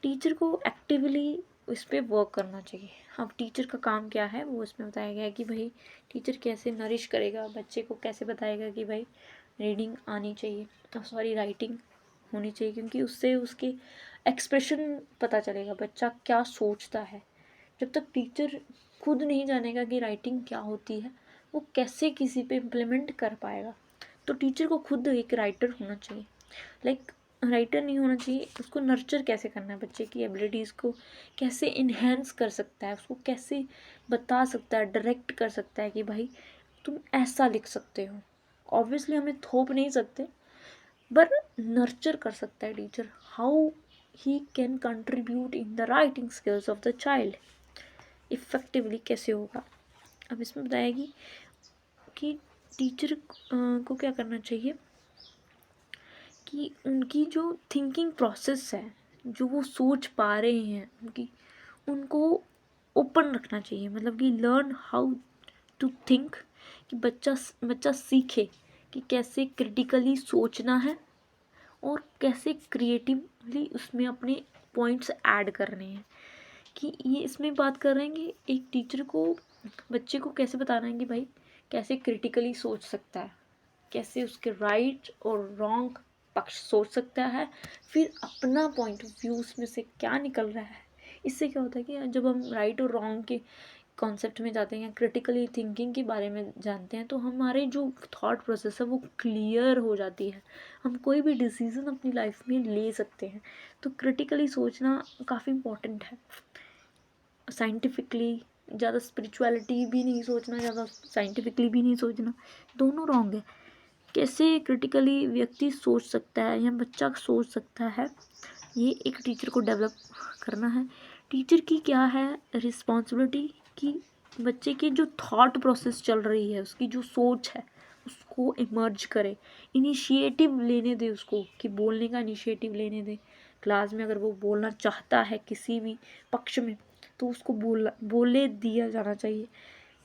टीचर को एक्टिवली इस पर वर्क करना चाहिए। अब टीचर का काम क्या है वो इसमें बताया गया है कि भाई टीचर कैसे नरिश करेगा बच्चे को, कैसे बताएगा कि भाई रीडिंग आनी चाहिए, सॉरी राइटिंग होनी चाहिए, क्योंकि उससे उसके एक्सप्रेशन पता चलेगा बच्चा क्या सोचता है। जब तक टीचर खुद नहीं जानेगा कि राइटिंग क्या होती है वो कैसे किसी पे इम्प्लीमेंट कर पाएगा। तो टीचर को खुद एक राइटर होना चाहिए, लाइक राइटर नहीं होना चाहिए, उसको नर्चर कैसे करना है, बच्चे की एबिलिटीज़ को कैसे इन्हेंस कर सकता है, उसको कैसे बता सकता है, डायरेक्ट कर सकता है कि भाई तुम ऐसा लिख सकते हो। ऑब्वियसली हमें थोप नहीं सकते, पर नर्चर कर सकता है teacher, how he can contribute in the writing skills of the child. Effectively कैसे होगा। अब इसमें बताएगी कि टीचर को क्या करना चाहिए कि उनकी जो थिंकिंग प्रोसेस है, जो वो सोच पा रहे हैं उनको ओपन रखना चाहिए, मतलब कि लर्न हाउ टू थिंक, कि बच्चा सीखे कि कैसे क्रिटिकली सोचना है और कैसे क्रिएटिवली उसमें अपने पॉइंट्स ऐड करने हैं। कि ये इसमें बात कर रहे हैं कि एक टीचर को बच्चे को कैसे बताना है कि भाई कैसे क्रिटिकली सोच सकता है, कैसे उसके राइट और रॉन्ग पक्ष सोच सकता है, फिर अपना पॉइंट ऑफ व्यू उसमें से क्या निकल रहा है। इससे क्या होता है कि जब हम राइट और रॉन्ग के कॉन्सेप्ट में जाते हैं, क्रिटिकली थिंकिंग के बारे में जानते हैं, तो हमारे जो थॉट प्रोसेस है वो क्लियर हो जाती है, हम कोई भी डिसीज़न अपनी लाइफ में ले सकते हैं। तो क्रिटिकली सोचना काफ़ी इम्पोर्टेंट है। साइंटिफिकली, ज़्यादा स्पिरिचुअलिटी भी नहीं सोचना, ज़्यादा साइंटिफिकली भी नहीं सोचना, दोनों रॉन्ग है। कैसे क्रिटिकली व्यक्ति सोच सकता है या बच्चा सोच सकता है, ये एक टीचर को डेवलप करना है। टीचर की क्या है रिस्पॉन्सिबिलिटी कि बच्चे की जो थॉट प्रोसेस चल रही है, उसकी जो सोच है उसको इमर्ज करे, इनिशिएटिव लेने दे उसको, कि बोलने का इनिशिएटिव लेने दे। क्लास में अगर वो बोलना चाहता है किसी भी पक्ष में तो उसको बोले दिया जाना चाहिए।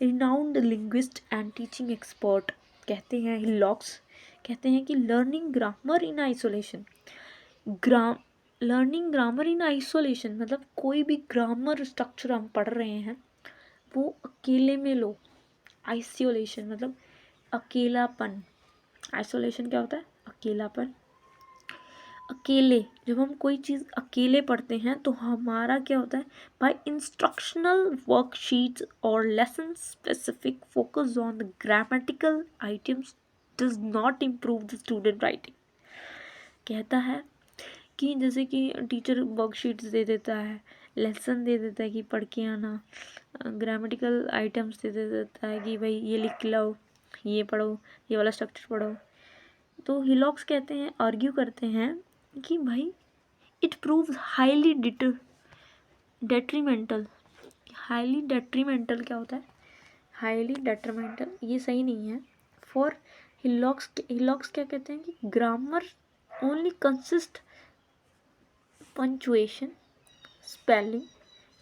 Renowned linguist and teaching expert कहते हैं, हिलॉक्स कहते हैं कि learning grammar in isolation, learning grammar in isolation मतलब कोई भी ग्रामर स्ट्रक्चर हम पढ़ रहे हैं वो अकेले में लो। आइसोलेशन मतलब अकेलापन, आइसोलेशन क्या होता है, अकेलापन। अकेले, जब हम कोई चीज़ अकेले पढ़ते हैं तो हमारा क्या होता है, बाय इंस्ट्रक्शनल वर्कशीट्स और lesson specific focus on the grammatical items does not improve the student writing. कहता है कि जैसे कि टीचर वर्कशीट्स दे देता है, लेसन दे देता है कि पढ़ के आना, ग्रामेटिकल आइटम्स दे देता है कि भाई ये लिख के लाओ, ये पढ़ो, ये वाला स्ट्रक्चर पढ़ो, तो हिलॉक्स कहते हैं, आर्ग्यू करते हैं कि भाई it proves highly detrimental. Highly detrimental क्या होता है, हाईली डेट्रीमेंटल, ये सही नहीं है फॉर हिलॉक्स। हिलॉक्स क्या कहते हैं कि grammar only consist punctuation, spelling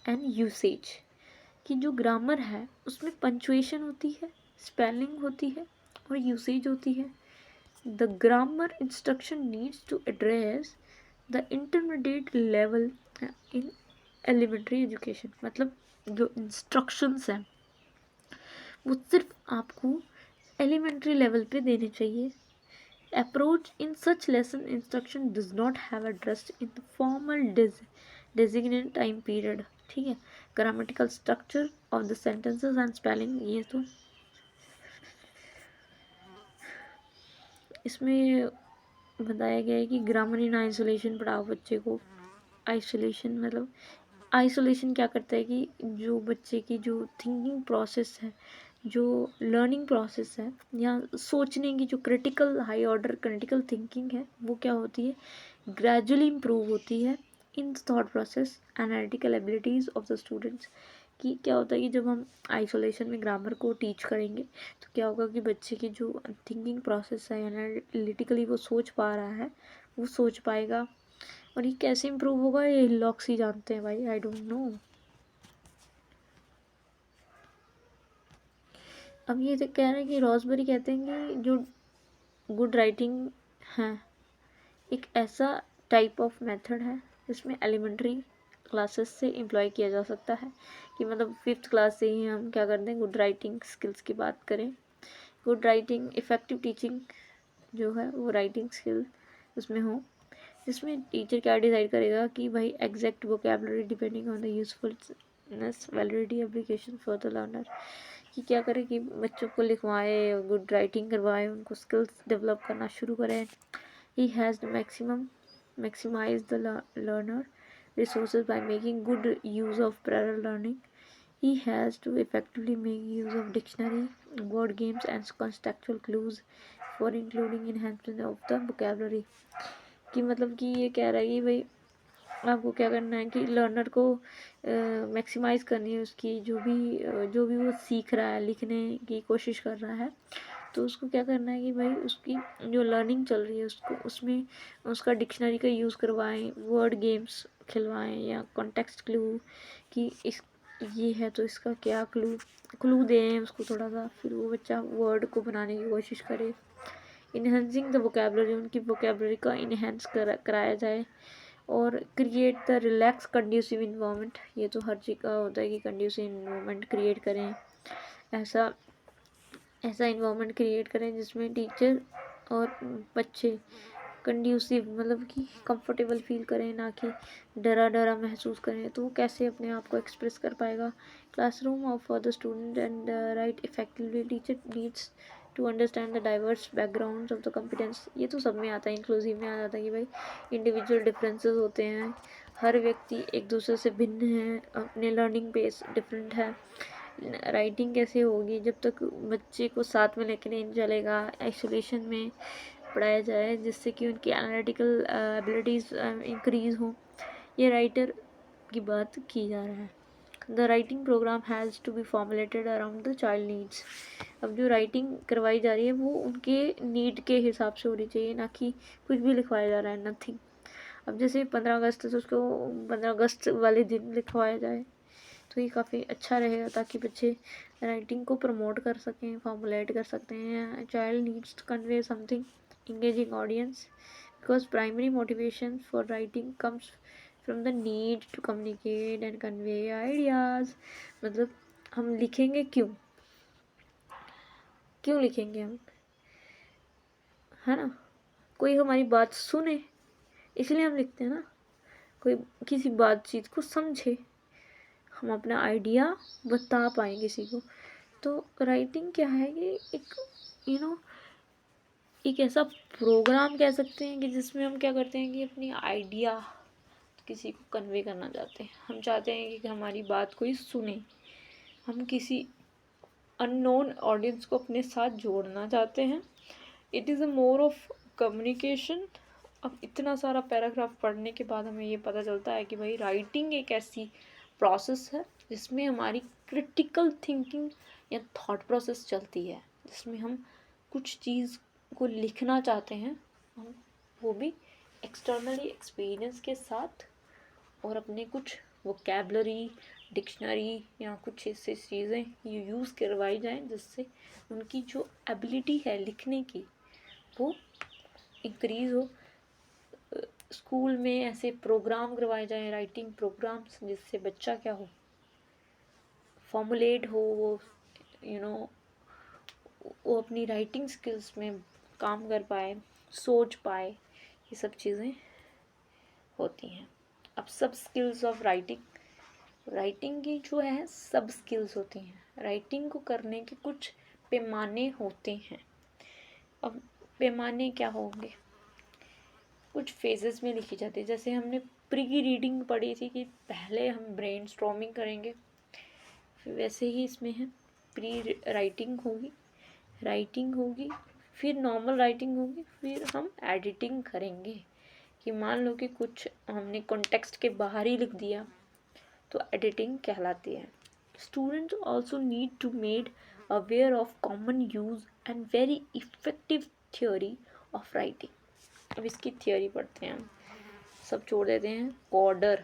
and usage, कि जो ग्रामर है उसमें पंचुएशन होती है, स्पेलिंग होती है और यूसेज होती है। The grammar instruction needs to address the intermediate level in elementary education. मतलब जो इंस्ट्रक्शंस हैं वो सिर्फ आपको एलिमेंट्री लेवल पे देने चाहिए। Approach in such lesson instruction does not have addressed in the formal designated time period। ठीक है, grammatical structure of the sentences and spelling, ये तो इसमें बताया गया है कि ग्रामर इन आइसोलेशन पढ़ाओ बच्चे को। आइसोलेशन मतलब आइसोलेशन क्या करता है कि जो बच्चे की जो थिंकिंग प्रोसेस है, जो लर्निंग प्रोसेस है या सोचने की जो critical high order critical thinking है, वो क्या होती है, ग्रेजुअली इम्प्रूव होती है in thought process analytical abilities of the students. कि क्या होता है कि जब हम आइसोलेशन में ग्रामर को टीच करेंगे तो क्या होगा कि बच्चे की जो थिंकिंग प्रोसेस है, एनालिटिकली वो सोच पा रहा है, वो सोच पाएगा। और ये कैसे इम्प्रूव होगा, ये लॉक्स ही जानते हैं भाई, आई डोंट नो। अब ये तो कह रहे हैं कि रॉसबेरी कहते हैं कि जो गुड राइटिंग है एक ऐसा टाइप ऑफ मेथड है जिसमें एलिमेंट्री क्लासेस से एम्प्लॉय किया जा सकता है। कि मतलब 5th क्लास से ही हम क्या करते हैं, गुड राइटिंग स्किल्स की बात करें। गुड राइटिंग इफ़ेक्टिव टीचिंग जो है वो राइटिंग स्किल उसमें हो, जिसमें टीचर क्या डिसाइड करेगा कि भाई exact vocabulary depending on the usefulness validity application for the learner. कि क्या करें कि बच्चों को लिखवाए, गुड राइटिंग करवाए, उनको स्किल्स डेवलप करना शुरू करें। He has to maximize the learner resources by making good use of prior learning. He has to effectively make use of dictionary, word games and contextual clues for including enhancement of the vocabulary। कि मतलब कि ये कह रहा है कि भाई आपको क्या करना है कि लर्नर को मैक्सिमाइज करनी है उसकी जो भी वो सीख रहा है, लिखने की कोशिश कर रहा है, तो उसको क्या करना है कि भाई उसकी जो लर्निंग चल रही है उसको उसमें उसका डिक्शनरी का यूज़ करवाएं, वर्ड गेम्स खिलवाएं या कॉन्टेक्स्ट क्लू कि इस ये है तो इसका क्या क्लू दें उसको थोड़ा सा, फिर वो बच्चा वर्ड को बनाने की कोशिश करे। इन्हेंसिंग द वोकेबलरी, उनकी वोकेबलरी का इन्हेंस कराया जाए। और create the relax conducive environment, ये तो हर चीज़ का होता है कि कंड्यूसिव इन्वायरमेंट क्रिएट करें। ऐसा इन्वायरमेंट क्रिएट करें जिसमें टीचर और बच्चे कंड्यूसिव मतलब कि कंफर्टेबल फील करें, ना कि डरा डरा महसूस करें। तो वो कैसे अपने आप को एक्सप्रेस कर पाएगा। Classroom of for the student and write effectively, teacher needs to understand the diverse background of the competence. ये तो सब में आता है, इंक्लूसिव में आ जाता है कि भाई इंडिविजुअल डिफरेंसेस होते हैं, हर व्यक्ति एक दूसरे से भिन्न है, अपने लर्निंग पेस डिफरेंट है। राइटिंग कैसे होगी जब तक बच्चे को साथ में लेके नहीं चलेगा, आइसोलेशन में पढ़ाया जाए जिससे कि उनकी एनालिटिकल एबिलिटीज़ इंक्रीज़ हो। ये राइटर की बात की जा रहा है। The writing programme has to be formulated around the child needs. अब जो राइटिंग करवाई जा रही है वो उनके नीड के हिसाब से होनी चाहिए, ना कि कुछ भी लिखवाया जा रहा है, नथिंग। अब जैसे 15 अगस्त तो उसको 15 अगस्त वाले दिन लिखवाया जाए तो ये काफ़ी अच्छा रहेगा, ताकि बच्चे राइटिंग को प्रमोट कर सकें, फॉर्मुलेट कर सकते हैं। Child needs to convey something engaging audience because primary motivation for writing comes from the need to communicate and convey ideas। मतलब हम लिखेंगे क्यों लिखेंगे हम, है ना, कोई हमारी बात सुने, इसलिए हम लिखते हैं ना, कोई किसी बातचीत को समझे, हम अपना आइडिया बता पाएँ किसी को। तो राइटिंग क्या है कि एक यू नो एक ऐसा प्रोग्राम कह सकते हैं कि जिसमें हम क्या करते हैं कि अपनी आइडिया किसी को कन्वे करना चाहते हैं। हम चाहते हैं कि हमारी बात कोई सुने, हम किसी अननोन ऑडियंस को अपने साथ जोड़ना चाहते हैं। It is a more of communication. अब इतना सारा पैराग्राफ पढ़ने के बाद हमें ये पता चलता है कि भाई राइटिंग एक ऐसी प्रोसेस है जिसमें हमारी क्रिटिकल थिंकिंग या थॉट प्रोसेस चलती है, जिसमें हम कुछ चीज़ को लिखना चाहते हैं, हम वो भी एक्सटर्नली एक्सपीरियंस के साथ, और अपने कुछ वोकैबलरी, डिक्शनरी या कुछ ऐसी चीज़ें यूज़ करवाई जाएं जिससे उनकी जो एबिलिटी है लिखने की वो इंक्रीज़ हो। स्कूल में ऐसे प्रोग्राम करवाए जाएं, राइटिंग प्रोग्राम्स, जिससे बच्चा क्या हो, फॉर्मुलेट हो, वो अपनी राइटिंग स्किल्स में काम कर पाए, सोच पाए, ये सब चीज़ें होती हैं। अब सब स्किल्स ऑफ राइटिंग की जो है सब स्किल्स होती हैं। राइटिंग को करने के कुछ पैमाने होते हैं। अब पैमाने क्या होंगे, कुछ फेजेस में लिखी जाती है। जैसे हमने प्री रीडिंग पढ़ी थी कि पहले हम ब्रेनस्टॉर्मिंग करेंगे, वैसे ही इसमें है प्री राइटिंग होगी, फिर नॉर्मल राइटिंग होगी, फिर हम एडिटिंग करेंगे। कि मान लो कि कुछ हमने कॉन्टेक्स्ट के बाहर ही लिख दिया तो एडिटिंग कहलाती है। Students also need to made aware of common use and very effective theory of writing. अब इसकी थियोरी पढ़ते हैं हम, सब छोड़ देते हैं। कॉर्डर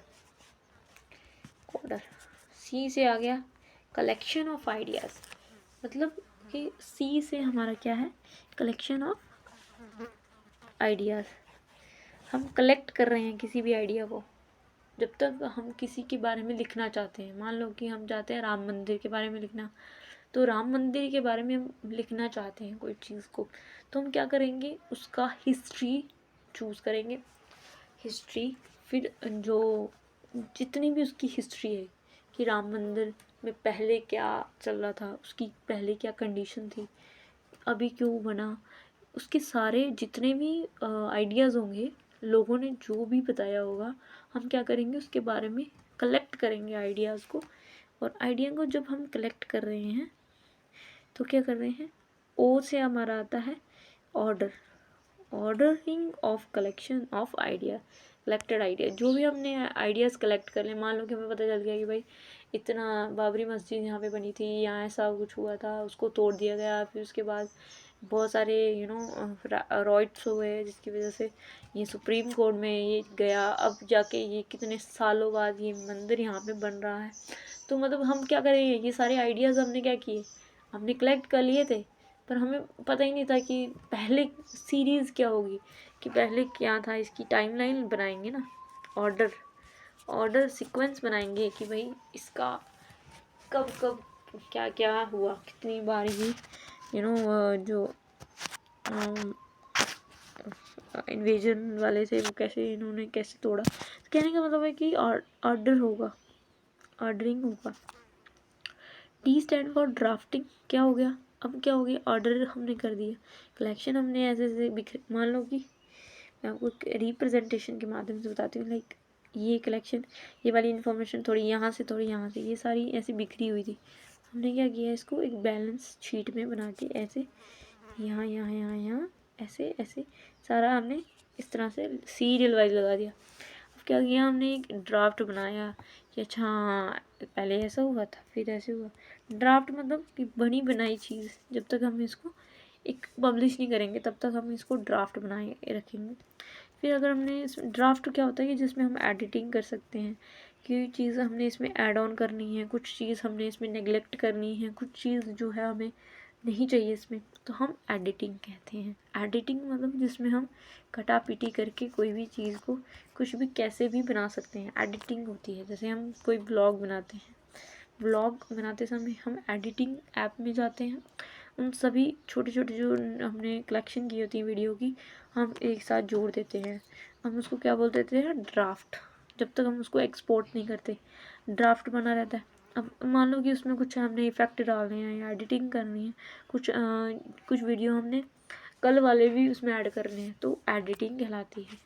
सी से आ गया कलेक्शन ऑफ आइडियाज़, मतलब कि सी से हमारा क्या है, कलेक्शन ऑफ आइडियाज़। हम कलेक्ट कर रहे हैं किसी भी आइडिया को। जब तक हम किसी के बारे में लिखना चाहते हैं, मान लो कि हम चाहते हैं राम मंदिर के बारे में लिखना, तो राम मंदिर के बारे में हम लिखना चाहते हैं कोई चीज़ को, तो हम क्या करेंगे, उसका हिस्ट्री चूज़ करेंगे। हिस्ट्री, फिर जो जितनी भी उसकी हिस्ट्री है कि राम मंदिर में पहले क्या चल रहा था, उसकी पहले क्या कंडीशन थी, अभी क्यों बना, उसके सारे जितने भी आइडियाज़ होंगे, लोगों ने जो भी बताया होगा, हम क्या करेंगे उसके बारे में कलेक्ट करेंगे आइडियाज़ को। और आइडिया को जब हम कलेक्ट कर रहे हैं तो क्या कर रहे हैं, ओ से हमारा आता है ordering of collection of idea, collected idea. जो भी हमने आइडियाज़ कलेक्ट कर लिए, मान लो कि हमें पता चल गया कि भाई इतना बाबरी मस्जिद यहाँ पे बनी थी, यहाँ ऐसा कुछ हुआ था, उसको तोड़ दिया गया, फिर उसके बाद बहुत सारे रॉइट्स हुए जिसकी वजह से ये सुप्रीम कोर्ट में ये गया, अब जाके ये कितने सालों बाद ये मंदिर यहाँ पे बन रहा है। तो मतलब हम क्या करेंगे, ये सारे आइडियाज़ हमने क्या किए, हमने कलेक्ट कर लिए थे, पर हमें पता ही नहीं था कि पहले सीरीज़ क्या होगी, कि पहले क्या था। इसकी टाइमलाइन बनाएंगे ना, ऑर्डर सीक्वेंस बनाएंगे कि भाई इसका कब कब क्या क्या हुआ, कितनी बार ये जो इन्वेजन वाले थे वो कैसे इन्होंने कैसे तोड़ा। कहने का मतलब है कि ऑर्डरिंग होगा। डी स्टैंड फॉर ड्राफ्टिंग, क्या हो गया, अब क्या हो गया, ऑर्डर हमने कर दिया, कलेक्शन हमने ऐसे ऐसे मान लो कि मैं आपको रिप्रेजेंटेशन के माध्यम से बताती हूँ। लाइक ये कलेक्शन, ये वाली इन्फॉर्मेशन थोड़ी यहाँ से थोड़ी यहाँ से, ये सारी ऐसी बिखरी हुई थी। हमने क्या किया, इसको एक बैलेंस शीट में बना के ऐसे यहाँ यहाँ यहाँ यहाँ ऐसे ऐसे सारा हमने इस तरह से सीरियल वाइज लगा दिया। अब क्या किया, हमने एक ड्राफ्ट बनाया कि अच्छा हाँ पहले ऐसा हुआ था, फिर ऐसे हुआ। ड्राफ्ट मतलब कि बनी बनाई चीज़, जब तक हम इसको एक पब्लिश नहीं करेंगे तब तक हम इसको ड्राफ्ट बनाए रखेंगे। फिर अगर हमने इस ड्राफ्ट क्या होता है कि जिसमें हम एडिटिंग कर सकते हैं, कि चीज़ हमने इसमें ऐड ऑन करनी है, कुछ चीज़ हमने इसमें नेगलेक्ट करनी है, कुछ चीज़ जो है हमें नहीं चाहिए इसमें, तो हम एडिटिंग कहते हैं। एडिटिंग मतलब जिसमें हम कटा पिटी करके कोई भी चीज़ को कुछ भी कैसे भी बना सकते हैं, एडिटिंग होती है। जैसे हम कोई ब्लॉग बनाते हैं, ब्लॉग बनाते समय हम एडिटिंग ऐप में जाते हैं, उन सभी छोटे छोटे जो हमने कलेक्शन की होती है वीडियो की, हम एक साथ जोड़ देते हैं। हम उसको क्या बोल देते हैं, ड्राफ्ट। जब तक हम उसको एक्सपोर्ट नहीं करते ड्राफ्ट बना रहता है। अब मान लो कि उसमें कुछ हमने इफ़ेक्ट डालने हैं या एडिटिंग करनी है, कुछ वीडियो हमने कल वाले भी उसमें ऐड करने हैं, तो एडिटिंग कहलाती है।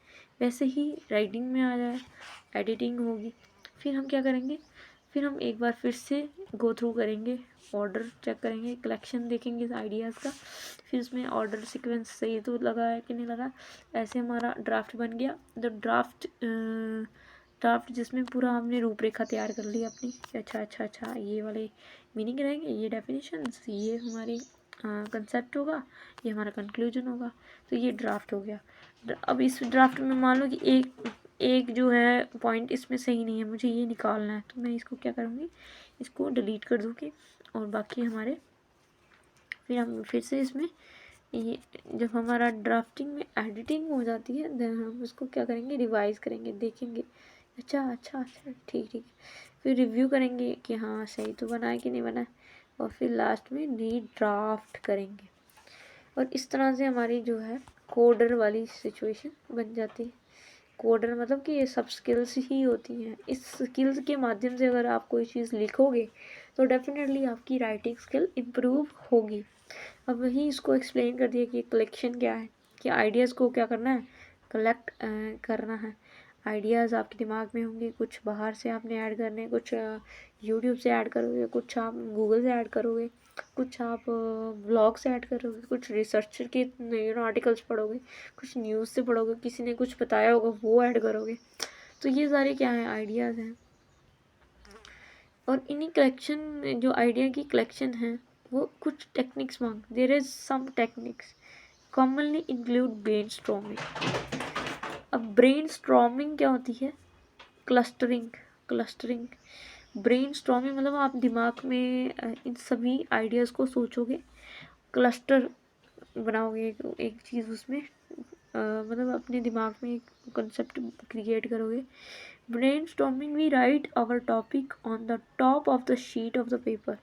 वैसे ही राइटिंग में आ जाए, एडिटिंग होगी। फिर हम क्या करेंगे, फिर हम एक बार फिर से गो थ्रू करेंगे, ऑर्डर चेक करेंगे, कलेक्शन देखेंगे आइडियाज़ का, फिर उसमें ऑर्डर सीक्वेंस सही तो लगा है कि नहीं लगा। ऐसे हमारा ड्राफ्ट बन गया। तो ड्राफ्ट जिसमें पूरा हमने रूपरेखा तैयार कर ली अपनी, अच्छा ये वाले मीनिंग रहेंगे, ये डेफिनेशंस, ये हमारी कंसेप्ट होगा, ये हमारा कंक्लूजन होगा। तो ये ड्राफ्ट हो गया। अब इस ड्राफ्ट में मान लो कि एक जो है पॉइंट इसमें सही नहीं है, मुझे ये निकालना है, तो मैं इसको क्या करूँगी, इसको डिलीट कर दूँगी। और बाकी हमारे फिर हम फिर से इसमें ये जब हमारा ड्राफ्टिंग में एडिटिंग हो जाती है, देन हम उसको क्या करेंगे, रिवाइज करेंगे, देखेंगे अच्छा ठीक है। फिर रिव्यू करेंगे कि हाँ सही तो बना है कि नहीं बना है, और फिर लास्ट में रीड्राफ्ट करेंगे। और इस तरह से हमारी जो है कोडर वाली सिचुएशन बन जाती है। कोडर मतलब कि ये सब स्किल्स ही होती हैं। इस स्किल्स के माध्यम से अगर आप कोई चीज़ लिखोगे तो डेफिनेटली आपकी राइटिंग स्किल इम्प्रूव होगी। अब वही इसको एक्सप्लेन कर दिया कि कलेक्शन क्या है, कि आइडियाज़ को क्या करना है, कलेक्ट करना है। आइडियाज़ आपके दिमाग में होंगे, कुछ बाहर से आपने ऐड करने, कुछ यूट्यूब से ऐड करोगे, कुछ आप गूगल से ऐड करोगे, कुछ आप ब्लॉग से ऐड करोगे, कुछ रिसर्चर के आर्टिकल्स पढ़ोगे, कुछ न्यूज़ से पढ़ोगे, किसी ने कुछ बताया होगा वो ऐड करोगे। तो ये सारे क्या हैं, आइडियाज़ हैं। और इन्हीं कलेक्शन, जो आइडिया की कलेक्शन है, वो कुछ टेक्निक्स मांग, there is some techniques commonly include brainstorming. अब ब्रेनस्टॉर्मिंग क्या होती है, क्लस्टरिंग। ब्रेनस्टॉर्मिंग मतलब आप दिमाग में इन सभी आइडियाज़ को सोचोगे, क्लस्टर बनाओगे, एक चीज़ उसमें मतलब अपने दिमाग में एक कंसेप्ट क्रिएट करोगे। Brainstorming we write our topic on the top of the sheet of the paper.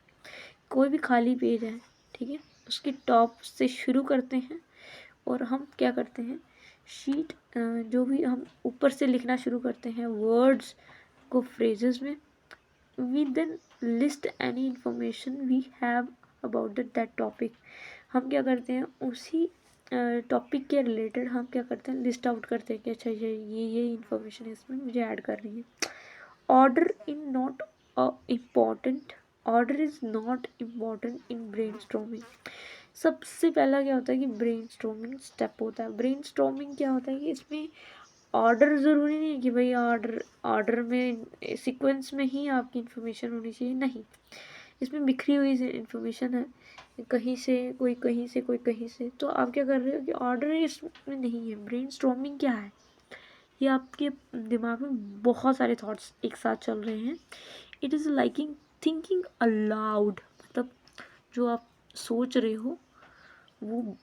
कोई भी खाली पेज है, ठीक है, उसके टॉप से शुरू करते हैं और हम क्या करते हैं, शीट जो भी हम ऊपर से लिखना शुरू करते हैं वर्ड्स को फ्रेजेस में। We then list any information we have about that topic. हम क्या करते हैं, उसी टॉपिक के रिलेटेड हम क्या करते हैं, लिस्ट आउट करते हैं कि अच्छा ये इंफॉर्मेशन इसमें मुझे ऐड करनी है। Order in not important order is not important in brainstorming. सबसे पहला क्या होता है कि ब्रेनस्टॉर्मिंग स्टेप होता है। ब्रेनस्टॉर्मिंग क्या होता है कि इसमें ऑर्डर ज़रूरी नहीं है कि भाई ऑर्डर में सीक्वेंस में ही आपकी इन्फॉर्मेशन होनी चाहिए, नहीं। इसमें बिखरी हुई इन्फॉर्मेशन है, कहीं से कोई कहीं से कोई कहीं से, तो आप क्या कर रहे हो कि ऑर्डर इसमें नहीं है। ब्रेनस्टॉर्मिंग क्या है, ये आपके दिमाग में बहुत सारे थॉट्स एक साथ चल रहे हैं। It is liking thinking allowed, मतलब जो आप सोच रहे हो वो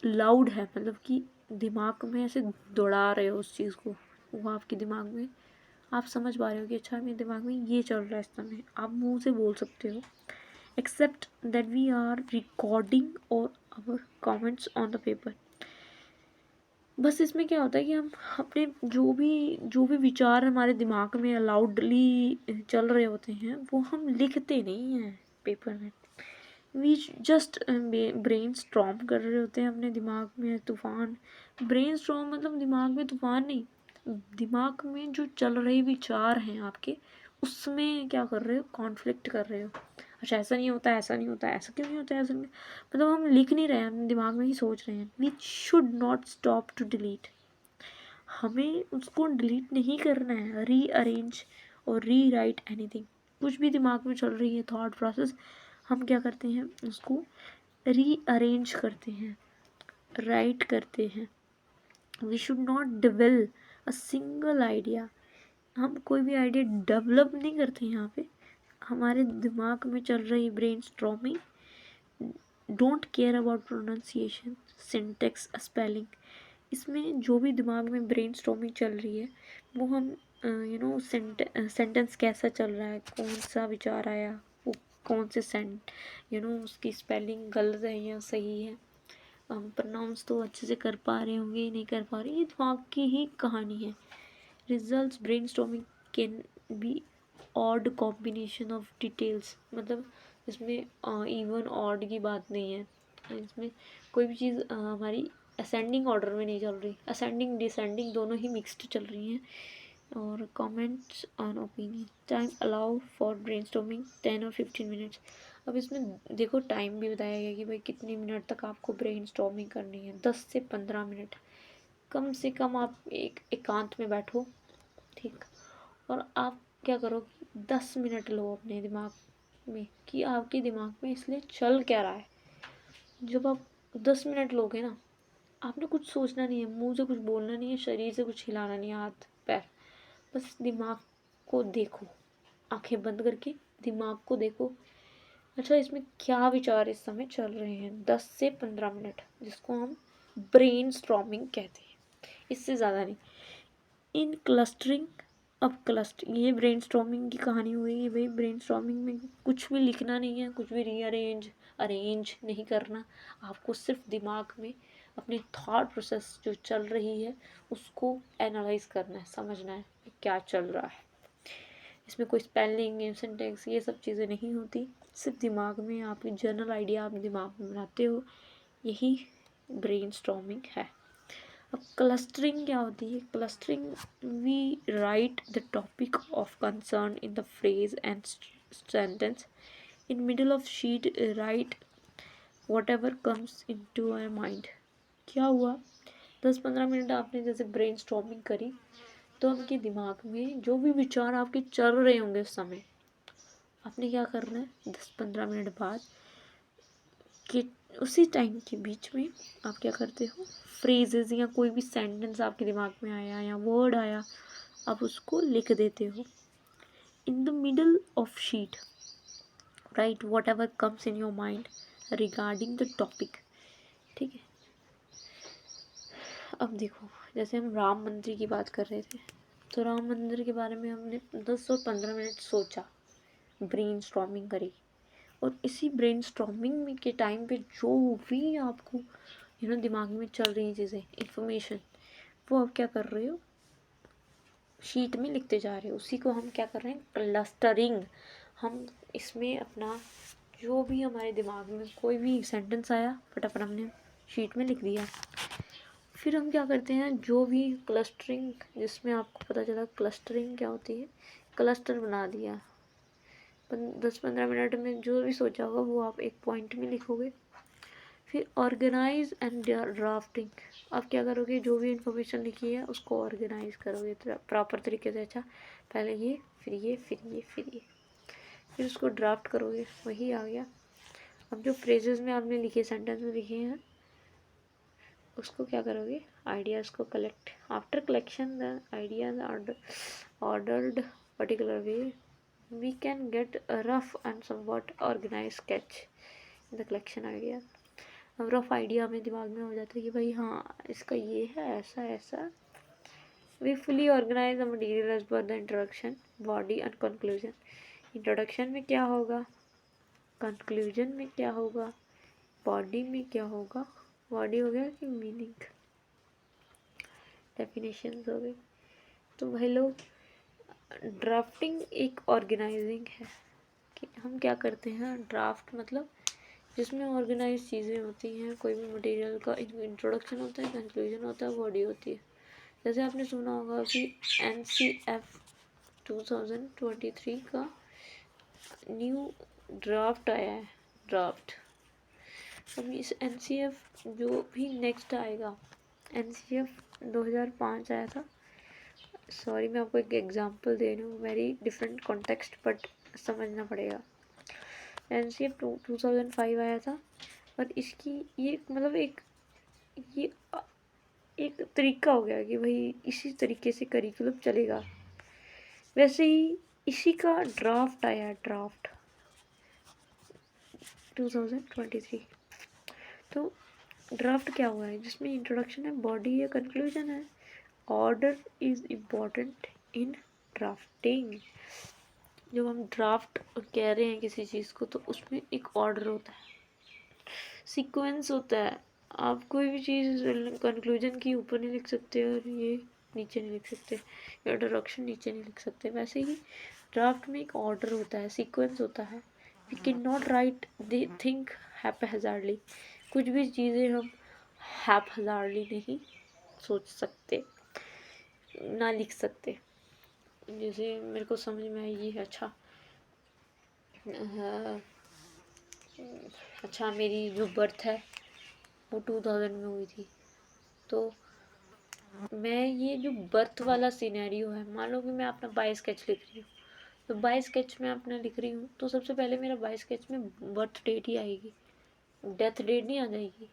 लाउड है, मतलब कि दिमाग में ऐसे दौड़ा रहे हो उस चीज़ को, वो आपके दिमाग में आप समझ पा रहे हो कि अच्छा मेरे दिमाग में ये चल रहा है इस समय, आप मुंह से बोल सकते हो। Except that we are recording और our comments on the paper. बस इसमें क्या होता है कि हम अपने जो भी विचार हमारे दिमाग में अलाउडली चल रहे होते हैं वो हम लिखते नहीं हैं पेपर में। वी जस्ट ब्रेन स्टॉर्म कर रहे होते हैं अपने दिमाग में तूफान। ब्रेन स्टॉर्म मतलब दिमाग में तूफान नहीं, दिमाग में जो चल रहे विचार हैं आपके, उसमें क्या कर रहे हो, कॉन्फ्लिक्ट कर रहे हो। अच्छा ऐसा नहीं होता, ऐसा नहीं होता, ऐसा क्यों नहीं होता, ऐसा नहीं, मतलब हम लिख नहीं रहे हैं, हम दिमाग में ही सोच रहे हैं। We should not stop to delete, हमें उसको डिलीट नहीं करना है, रीअरेंज और री राइट एनीथिंग। कुछ भी दिमाग में चल रही है थॉट प्रोसेस, हम क्या करते हैं, उसको रीअरेंज करते हैं, राइट करते हैं। We should not dwell a single idea, हम कोई भी आइडिया डेवलप नहीं करते यहाँ पे। हमारे दिमाग में चल रही brain storming, don't care about pronunciation, syntax, spelling. इसमें जो भी दिमाग में ब्रेन स्टॉर्मिंग चल रही है वो हम सेंटेंस कैसा चल रहा है, कौन सा विचार आया, वो कौन से उसकी स्पेलिंग गलत है या सही है, हम प्रोनाउंस तो अच्छे से कर पा रहे होंगे नहीं कर पा रहे, ये दिमाग की ही कहानी है। Results brainstorming can be odd combination of details, मतलब इसमें इवन ऑड की बात नहीं है, इसमें कोई भी चीज़ हमारी असेंडिंग ऑर्डर में नहीं चल रही, असेंडिंग डिसेंडिंग दोनों ही मिक्स्ड चल रही हैं। और comments on opinion, time allow for brainstorming 10 और 15 मिनट्स। अब इसमें देखो टाइम भी बताया गया कि भाई कितने मिनट तक आपको ब्रेनस्टॉर्मिंग करनी है, 10 से 15 मिनट कम से कम। आप एक एकांत में बैठो, ठीक, और आप क्या करो, 10 मिनट लो अपने दिमाग में कि आपके दिमाग में इसलिए चल क्या रहा है। जब आप 10 मिनट लोगे ना, आपने कुछ सोचना नहीं है, मुंह से कुछ बोलना नहीं है, शरीर से कुछ हिलाना नहीं है, हाथ पैर, बस दिमाग को देखो, आंखें बंद करके दिमाग को देखो। अच्छा, इसमें क्या विचार इस समय चल रहे हैं, 10 से 15 मिनट, जिसको हम ब्रेन स्ट्रॉमिंग कहते हैं, इससे ज़्यादा नहीं। इन क्लस्टरिंग, अब ये ब्रेन स्ट्रॉमिंग की कहानी हुई कि भाई ब्रेन स्ट्रॉमिंग में कुछ भी लिखना नहीं है, कुछ भी रीअरेंज अरेंज नहीं करना, आपको सिर्फ दिमाग में अपने थॉट प्रोसेस जो चल रही है उसको एनालाइज करना है, समझना है कि क्या चल रहा है। इसमें कोई स्पेलिंग सिंटेक्स ये सब चीज़ें नहीं होती, सिर्फ दिमाग में आपकी जनरल आइडिया आप दिमाग में बनाते हो, यही ब्रेन स्ट्रॉमिंग है। अब क्लस्टरिंग क्या होती है? Clustering, we write the topic of concern in the phrase and sentence, in middle of sheet write whatever comes into our mind। क्या हुआ, 10-15 मिनट आपने जैसे ब्रेन स्टॉर्मिंग करी, तो आपके दिमाग में जो भी विचार आपके चल रहे होंगे उस समय, आपने क्या करना है, 10-15 मिनट बाद कि उसी टाइम के बीच में आप क्या करते हो, फ्रेजेस या कोई भी सेंटेंस आपके दिमाग में आया या वर्ड आया, आप उसको लिख देते हो। In the middle of sheet right what ever comes in your mind regarding the topic, ठीक है। अब देखो, जैसे हम राम मंदिर की बात कर रहे थे, तो राम मंदिर के बारे में हमने 10 और 15 मिनट सोचा, ब्रेन स्टॉर्मिंग करी, और इसी ब्रेन स्टॉर्मिंग के टाइम पे जो भी आपको दिमाग में चल रही चीज़ें, इंफॉर्मेशन, वो आप क्या कर रहे हो, शीट में लिखते जा रहे हो। उसी को हम क्या कर रहे हैं, क्लस्टरिंग। हम इसमें अपना जो भी हमारे दिमाग में कोई भी सेंटेंस आया, फटाफट हमने शीट में लिख दिया। फिर हम क्या करते हैं, जो भी क्लस्टरिंग, जिसमें आपको पता चला क्लस्टरिंग क्या होती है, क्लस्टर बना दिया, 10-15 मिनट में जो भी सोचा होगा वो आप एक पॉइंट में लिखोगे। फिर ऑर्गेनाइज एंड ड्राफ्टिंग, आप क्या करोगे, जो भी इंफॉर्मेशन लिखी है उसको ऑर्गेनाइज करोगे प्रॉपर तरीके से। अच्छा, पहले ये, फिर ये, फिर ये, फिर ये, फिर उसको ड्राफ्ट करोगे, वही आ गया। अब जो फ्रेजेस में आपने लिखे, सेंटेंस में लिखे हैं, उसको क्या करोगे, आइडियाज़ को collect. After collection the ideas are ordered particular way, we can get a rough and somewhat organise sketch in the collection ideas. अब रफ आइडिया हमें दिमाग में हो जाता है कि भाई हाँ इसका ये है, ऐसा ऐसा। We fully organise the material as per the introduction, body and conclusion. Introduction में क्या होगा, कंक्लूजन में क्या होगा, बॉडी में क्या होगा, बॉडी हो गया कि मीनिंग, डेफिनेशंस हो गई। तो भाई लोग, ड्राफ्टिंग एक ऑर्गेनाइजिंग है कि हम क्या करते हैं, ड्राफ्ट मतलब जिसमें ऑर्गेनाइज चीज़ें होती हैं, कोई भी मटेरियल का इंट्रोडक्शन होता है, कंक्लूजन होता है, बॉडी होती है। जैसे आपने सुना होगा कि NCF 2023 का न्यू ड्राफ्ट आया है, ड्राफ्ट। अब इस NCF जो भी नेक्स्ट आएगा, NCF 2005 आया था, सॉरी मैं आपको एक एग्जांपल दे रही हूँ, वेरी डिफरेंट कॉन्टेक्स्ट बट समझना पड़ेगा। NCF 2005 आया था, और इसकी ये मतलब ये एक तरीका हो गया कि भाई इसी तरीके से करिकुलम चलेगा। वैसे ही इसी का ड्राफ्ट आया, ड्राफ्ट 2023। तो ड्राफ्ट क्या हुआ है, जिसमें इंट्रोडक्शन है, बॉडी है, कंक्लूजन है। Order is important in drafting. जब हम ड्राफ्ट कह रहे हैं किसी चीज़ को तो उसमें एक ऑर्डर होता है, सीक्वेंस होता है। आप कोई भी चीज़ कंक्लूजन की ऊपर नहीं लिख सकते और ये नीचे नहीं लिख सकते, या इंट्रोडक्शन नीचे नहीं लिख सकते। वैसे ही ड्राफ्ट में एक ऑर्डर होता है, सीक्वेंस होता है। We can not write the think haphazardly. कुछ भी चीज़ें हम हैपहैज़ार्डली नहीं सोच सकते, ना लिख सकते। जैसे मेरे को समझ में आई ये अच्छा, अच्छा मेरी जो बर्थ है वो 2000 में हुई थी, तो मैं ये जो बर्थ वाला सिनेरियो है, मान लो कि मैं अपना बाय स्केच लिख रही हूँ, तो बाय स्केच में अपना लिख रही हूँ तो सबसे पहले मेरा बाय स्केच में बर्थ डेट ही आएगी, डेथ डेट नहीं आ जाएगी,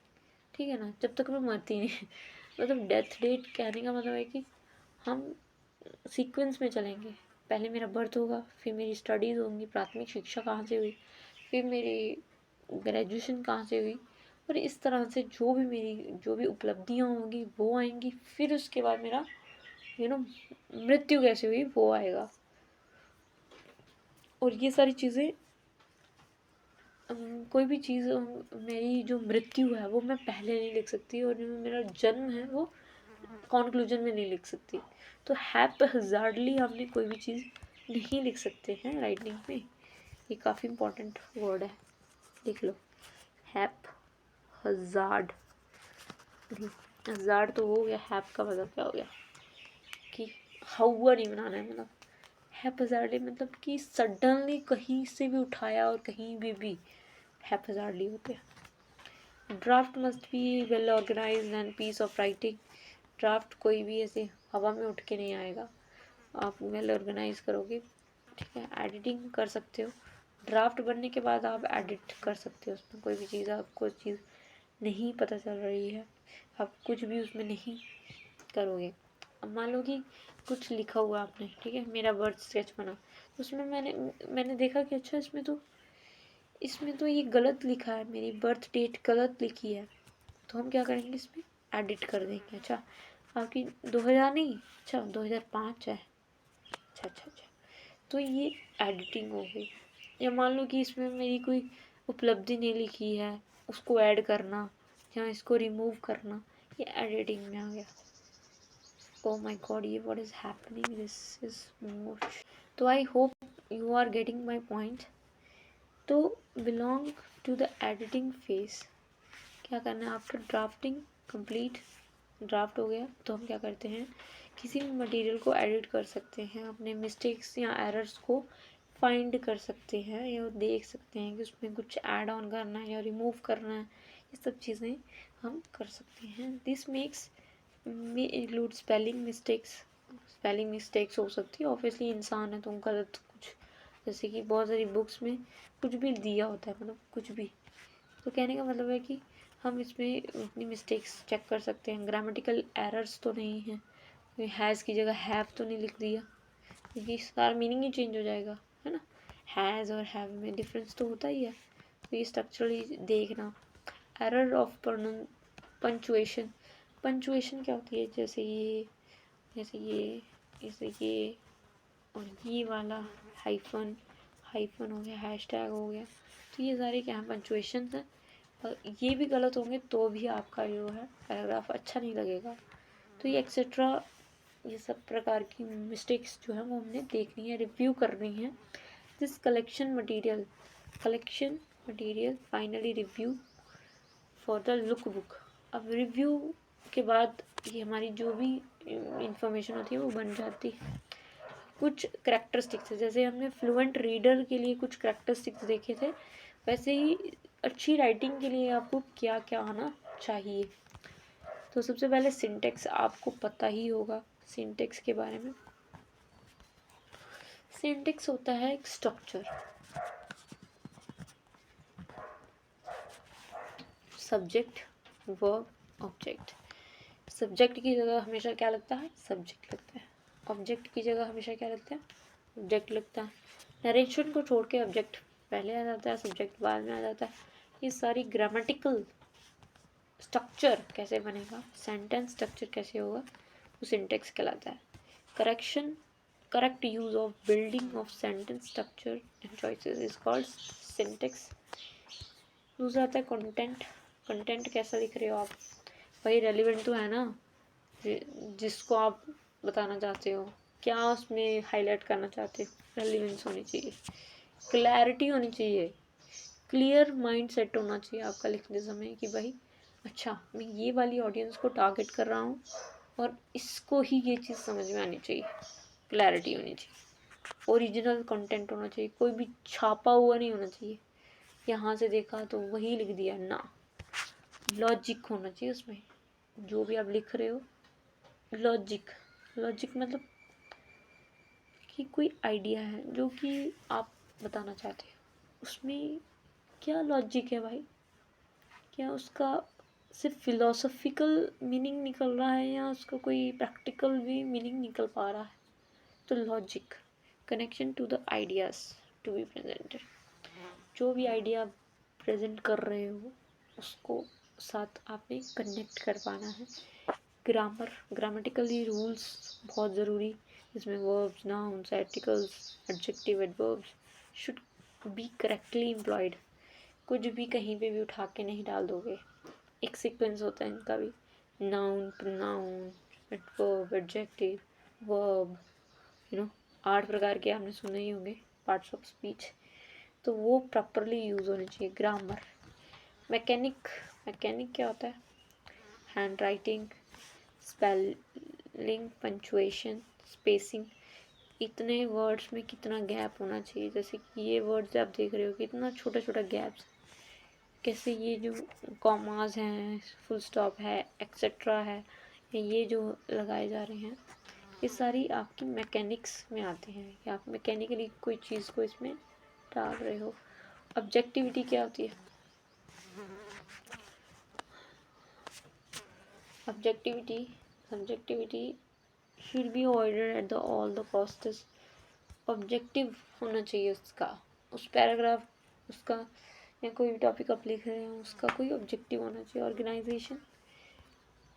ठीक है ना, जब तक मैं मरती नहीं। मतलब डेथ डेट कहने का मतलब है कि हम सीक्वेंस में चलेंगे। पहले मेरा बर्थ होगा, फिर मेरी स्टडीज़ होंगी, प्राथमिक शिक्षा कहाँ से हुई, फिर मेरी ग्रेजुएशन कहाँ से हुई, और इस तरह से जो भी उपलब्धियाँ होंगी वो आएंगी। फिर उसके बाद मेरा मृत्यु कैसे हुई वो आएगा। और ये सारी चीज़ें, कोई भी चीज़, मेरी जो मृत्यु है वो मैं पहले नहीं लिख सकती, और जो मेरा जन्म है वो कॉन्क्लूजन में नहीं लिख सकती। तो हैपहैज़ार्डली हमने कोई भी चीज़ नहीं लिख सकते हैं राइटिंग में। ये काफ़ी इम्पोर्टेंट वर्ड है, लिख लो, हैपहैज़ार्ड। हज़ार्ड तो हो गया, हैप का मतलब क्या हो गया कि हवा नहीं बनाना है। मतलब हैपहैज़ार्डली मतलब कि सडनली कहीं से भी उठाया और कहीं भी हैपहैज़ार्डली होते हैं। Draft must be well organised and piece of writing. Draft कोई भी ऐसे हवा में उठ के नहीं आएगा, आप वेल ऑर्गेनाइज करोगे, ठीक है। एडिटिंग कर सकते हो, ड्राफ्ट बनने के बाद आप एडिट कर सकते हो उसमें। कोई भी चीज़, आपको चीज़ नहीं पता चल रही है, आप कुछ भी उसमें नहीं करोगे। अब मान लो कि कुछ लिखा हुआ आपने, ठीक है, मेरा बर्थ स्केच बना, तो उसमें मैंने देखा कि अच्छा इसमें तो ये गलत लिखा है, मेरी बर्थ डेट गलत लिखी है, तो हम क्या करेंगे, इसमें एडिट कर देंगे। अच्छा आपकी 2000 नहीं, अच्छा 2005 है, अच्छा, तो ये एडिटिंग हो गई। या मान लो कि इसमें मेरी कोई उपलब्धि नहीं लिखी है, उसको ऐड करना या इसको रिमूव करना, ये एडिटिंग में आ गया। ओ माय गॉड, ये what is happening, this is more. तो I hope you are getting my point. तो belong to the editing phase. क्या करना है, आफ्टर ड्राफ्टिंग कंप्लीट, ड्राफ्ट हो गया तो हम क्या करते हैं, किसी भी मटेरियल को एडिट कर सकते हैं, अपने मिस्टेक्स या एरर्स को फाइंड कर सकते हैं, या देख सकते हैं कि उसमें कुछ ऐड ऑन करना है या रिमूव करना है, ये सब चीज़ें हम कर सकते हैं। This makes may include spelling mistakes हो सकती है, ऑब्वियसली इंसान है तो गलत कुछ, जैसे कि बहुत सारी बुक्स में कुछ भी दिया होता है, मतलब कुछ भी, तो कहने का मतलब है कि हम इसमें अपनी मिस्टेक्स चेक कर सकते हैं। ग्रामेटिकल एरर्स तो नहीं है, हैज़ की जगह हैव तो नहीं लिख दिया, क्योंकि सारा मीनिंग ही चेंज हो जाएगा, है ना। हैज़ और हैव में डिफरेंस तो होता ही है, तो ये स्ट्रक्चरली देखना। Error of punctuation. पंचुएशन क्या होती है, जैसे ये और ये वाला हाइफन हो गया, हैशटैग हो गया, तो ये सारे क्या हैं, पंचुएशन है। और ये भी गलत होंगे तो भी आपका जो है पैराग्राफ अच्छा नहीं लगेगा। तो ये एक्सेट्रा, ये सब प्रकार की मिस्टेक्स जो है वो हमने देखनी है, रिव्यू करनी है। This collection material finally review for the look book. अब रिव्यू के बाद ये हमारी जो भी इंफॉर्मेशन होती है वो बन जाती है। कुछ करेक्टरिस्टिक्स है, जैसे हमने फ्लुएंट रीडर के लिए कुछ करेक्टरिस्टिक्स देखे थे, वैसे ही अच्छी राइटिंग के लिए आपको क्या क्या आना चाहिए। तो सबसे पहले सिंटेक्स आपको पता ही होगा। सिंटेक्स के बारे में, सिंटेक्स होता है एक structure, subject verb object. Subject की जगह हमेशा क्या लगता है, सब्जेक्ट लगता है। ऑब्जेक्ट की जगह हमेशा क्या लगता है, ऑब्जेक्ट लगता है। नरेशन को छोड़ के ऑब्जेक्ट पहले आ जाता है, सब्जेक्ट बाद में आ जाता है। ये सारी ग्रामेटिकल स्ट्रक्चर कैसे बनेगा, सेंटेंस स्ट्रक्चर कैसे होगा, वो सिंटेक्स कहलाता है। Correction correct use of building of sentence structure and choices is called syntax. दूसरा आता है कंटेंट. कंटेंट कैसा लिख रहे हो आप, भाई रेलिवेंट तो है ना जिसको आप बताना चाहते हो, क्या उसमें हाईलाइट करना चाहते हो, रेलिवेंस होनी चाहिए, क्लैरिटी होनी चाहिए, क्लियर माइंड सेट होना चाहिए आपका लिखते समय कि भाई अच्छा मैं ये वाली ऑडियंस को टारगेट कर रहा हूँ और इसको ही ये चीज़ समझ में आनी चाहिए, क्लैरिटी होनी चाहिए, ओरिजिनल कंटेंट होना चाहिए, कोई भी छापा हुआ नहीं होना चाहिए, यहाँ से देखा तो वही लिख दिया ना, लॉजिक होना चाहिए उसमें, जो भी आप लिख रहे हो लॉजिक. लॉजिक मतलब कि कोई आइडिया है जो कि आप बताना चाहते हो, उसमें क्या लॉजिक है भाई, क्या उसका सिर्फ फिलोसॉफिकल मीनिंग निकल रहा है या उसका कोई प्रैक्टिकल भी मीनिंग निकल पा रहा है. तो logic, connection to the ideas to be presented, जो भी आइडिया आप प्रेजेंट कर रहे हो उसको साथ आपने कनेक्ट कर पाना है. ग्रामर, ग्रामेटिकली रूल्स बहुत ज़रूरी, जिसमें verbs, nouns, articles, adjective, adverbs should be correctly employed. कुछ भी कहीं पे भी उठा के नहीं डाल दोगे, एक सीक्वेंस होता है इनका भी, noun, pronoun, adverb, adjective, verb, 8 प्रकार के आपने सुने ही होंगे पार्ट्स ऑफ स्पीच, तो वो प्रॉपरली यूज़ होने चाहिए. ग्रामर. मैकेनिक, मैकेनिक क्या होता है, hand writing, spelling, punctuation, spacing, इतने वर्ड्स में कितना गैप होना चाहिए, जैसे कि ये वर्ड्स आप देख रहे हो कितना छोटा छोटा गैप्स, कैसे ये जो कॉमास हैं, फुल स्टॉप है, एक्सेट्रा है, ये जो लगाए जा रहे हैं, ये सारी आपकी मैकेनिक्स में आते हैं कि आप मैकेनिकली कोई चीज़ को इसमें डाल रहे हो. ऑब्जेक्टिविटी क्या होती है, objectivity, subjectivity should be avoided at the all the costs. Objective होना चाहिए उसका, उस पैराग्राफ उसका या कोई भी टॉपिक आप लिख रहे हो उसका कोई ऑब्जेक्टिव होना चाहिए. ऑर्गेनाइजेशन,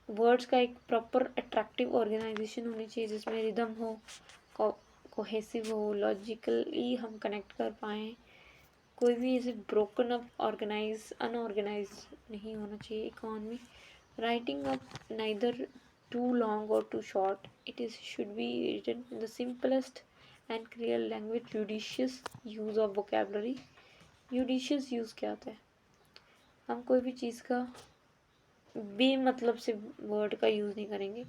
वर्ड्स का एक प्रॉपर अट्रैक्टिव ऑर्गेनाइजेशन होनी चाहिए जिसमें रिदम हो, कोहेसिव हो, लॉजिकली हम कनेक्ट कर पाएँ, कोई भी ऐसे ब्रोकन अप ऑर्गेनाइज अनऑर्गेनाइज नहीं होना चाहिए. Economy, writing up neither too long or too short, it is should be written in the simplest and clear language. Judicious use of vocabulary. Judicious use क्या होता है, हम कोई भी चीज़ का बेमतलब से वर्ड का यूज़ नहीं करेंगे,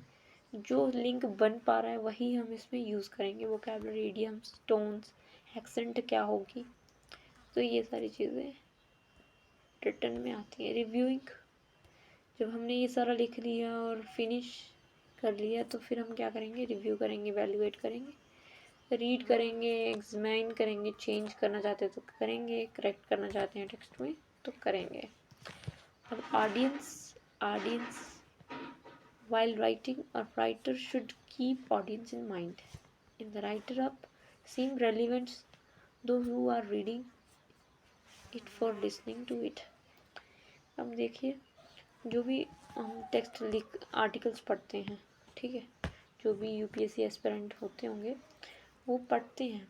जो लिंक बन पा रहा है वही हम इसमें यूज़ करेंगे. वोकेबलरी, इडियम्स, टोन्स, एक्सेंट क्या होगी, तो ये सारी चीज़ें रिटर्न में आती हैं. रिव्यूइंग, जब हमने ये सारा लिख लिया और फिनिश कर लिया तो फिर हम क्या करेंगे, रिव्यू करेंगे, इवैल्यूएट करेंगे, रीड करेंगे, एग्जामिन करेंगे, चेंज करना चाहते हैं तो करेंगे, करेक्ट करना चाहते हैं टेक्स्ट में तो करेंगे. अब audience while writing, a writer should keep audience in mind. In the writer up seem relevant those who are reading it for listening to it. अब देखिए, जो भी हम टेक्स्ट लिख आर्टिकल्स पढ़ते हैं, ठीक है, जो भी यूपीएससी एस्पिरेंट होते होंगे वो पढ़ते हैं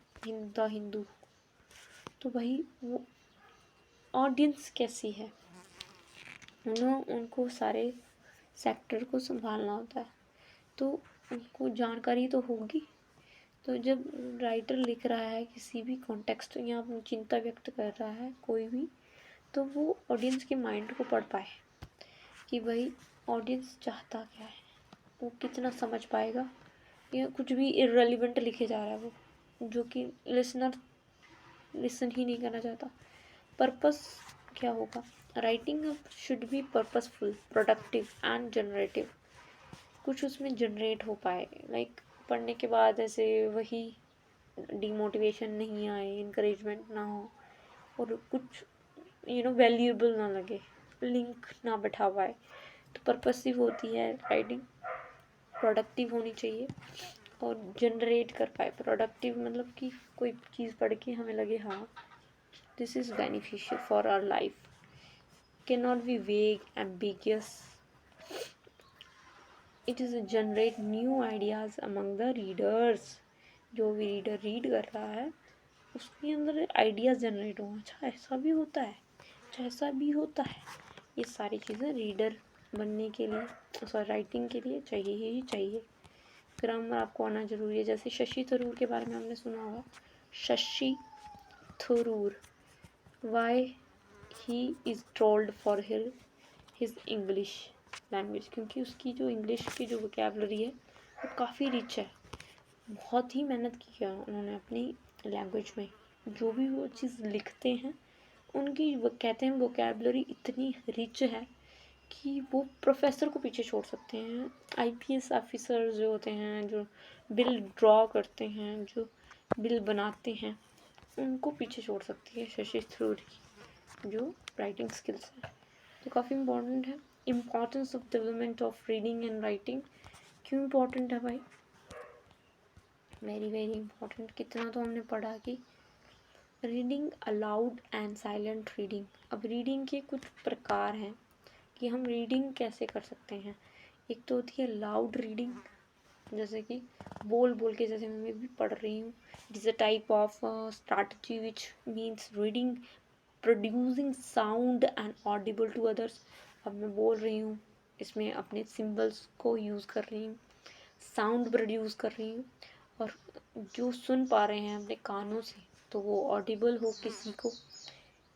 द हिंदू, तो भाई वो ऑडियंस कैसी है, उनको सारे सेक्टर को संभालना होता है तो उनको जानकारी तो होगी. तो जब राइटर लिख रहा है किसी भी कॉन्टेक्स्ट या अपनी चिंता व्यक्त कर रहा है कोई भी, तो वो ऑडियंस के माइंड को पढ़ पाए कि भाई ऑडियंस चाहता क्या है, वो कितना समझ पाएगा, या कुछ भी इर्रेलेवेंट लिखे जा रहा है वो जो कि लिसनर लिसन ही नहीं करना चाहता. पर्पस क्या होगा, writing should be purposeful, productive and generative. कुछ उसमें जनरेट हो पाए, लाइक पढ़ने के बाद ऐसे वही डिमोटिवेशन नहीं आए, इनकरेजमेंट ना हो और कुछ वैल्यूएबल ना लगे, लिंक ना बैठा पाए. तो पर्पसिव होती है राइटिंग, प्रोडक्टिव होनी चाहिए और जनरेट कर पाए. प्रोडक्टिव मतलब कि कोई चीज़ पढ़ के हमें लगे हाँ this is beneficial for our life, can not be vague, ambiguous. It is to generate new ideas among the readers. जो भी रीडर रीड कर रहा है उसके अंदर आइडियाज़ जनरेट हों, अच्छा ऐसा भी होता है, अच्छा ऐसा भी होता है। ये सारी चीज़ें रीडर बनने के लिए, सॉरी राइटिंग के लिए चाहिए ही चाहिए। ग्रामर आपको आना ज़रूरी है। जैसे शशि थरूर के बारे में हमने सुना होगा, Shashi Tharoor, why he is trolled for his English language, क्योंकि उसकी जो इंग्लिश की जो वोकैबलरी है वो काफ़ी रिच है। बहुत ही मेहनत की है उन्होंने अपनी लैंग्वेज में। जो भी वो चीज़ लिखते हैं उनकी वो कहते हैं वोकैबलरी इतनी रिच है कि वो प्रोफेसर को पीछे छोड़ सकते हैं। आईपीएस ऑफिसर जो होते हैं, जो बिल ड्रॉ करते हैं, जो बिल बनाते हैं, उनको पीछे छोड़ सकती है शशि थरूर की जो राइटिंग स्किल्स है। तो काफ़ी इम्पोर्टेंट है। Importance of development of reading and writing क्यों इम्पोर्टेंट है भाई? Very very important. कितना तो हमने पढ़ा कि reading allowed and silent reading. अब रीडिंग के कुछ प्रकार हैं कि हम रीडिंग कैसे कर सकते हैं। एक तो होती है लाउड रीडिंग, जैसे कि बोल बोल के, जैसे मैं भी पढ़ रही हूँ। It is a type of strategy which means reading producing sound and audible to others. अब मैं बोल रही हूँ, इसमें अपने सिंबल्स को यूज़ कर रही हूँ, साउंड प्रोड्यूस कर रही हूँ, और जो सुन पा रहे हैं अपने कानों से तो वो ऑडिबल हो किसी को।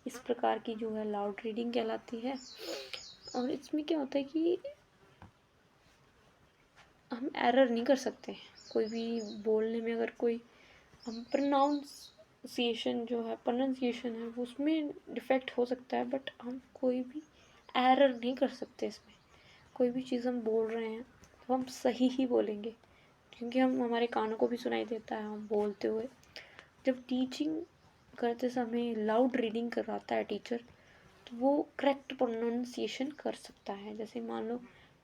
इस प्रकार की जो है लाउड रीडिंग कहलाती है। और इसमें क्या होता है कि हम एरर नहीं कर सकते। कोई भी बोलने में अगर कोई हम प्रोनाउंसिएशन जो है, प्रोनाउंसिएशन है, वो उसमें डिफेक्ट हो सकता है, बट हम कोई भी एरर नहीं कर सकते इसमें। कोई भी चीज़ हम बोल रहे हैं तो हम सही ही बोलेंगे, क्योंकि हम हमारे कानों को भी सुनाई देता है हम बोलते हुए। जब टीचिंग करते समय लाउड रीडिंग करवाता है टीचर, तो वो करेक्ट प्रोनाउंसिएशन कर सकता है। जैसे मान लो,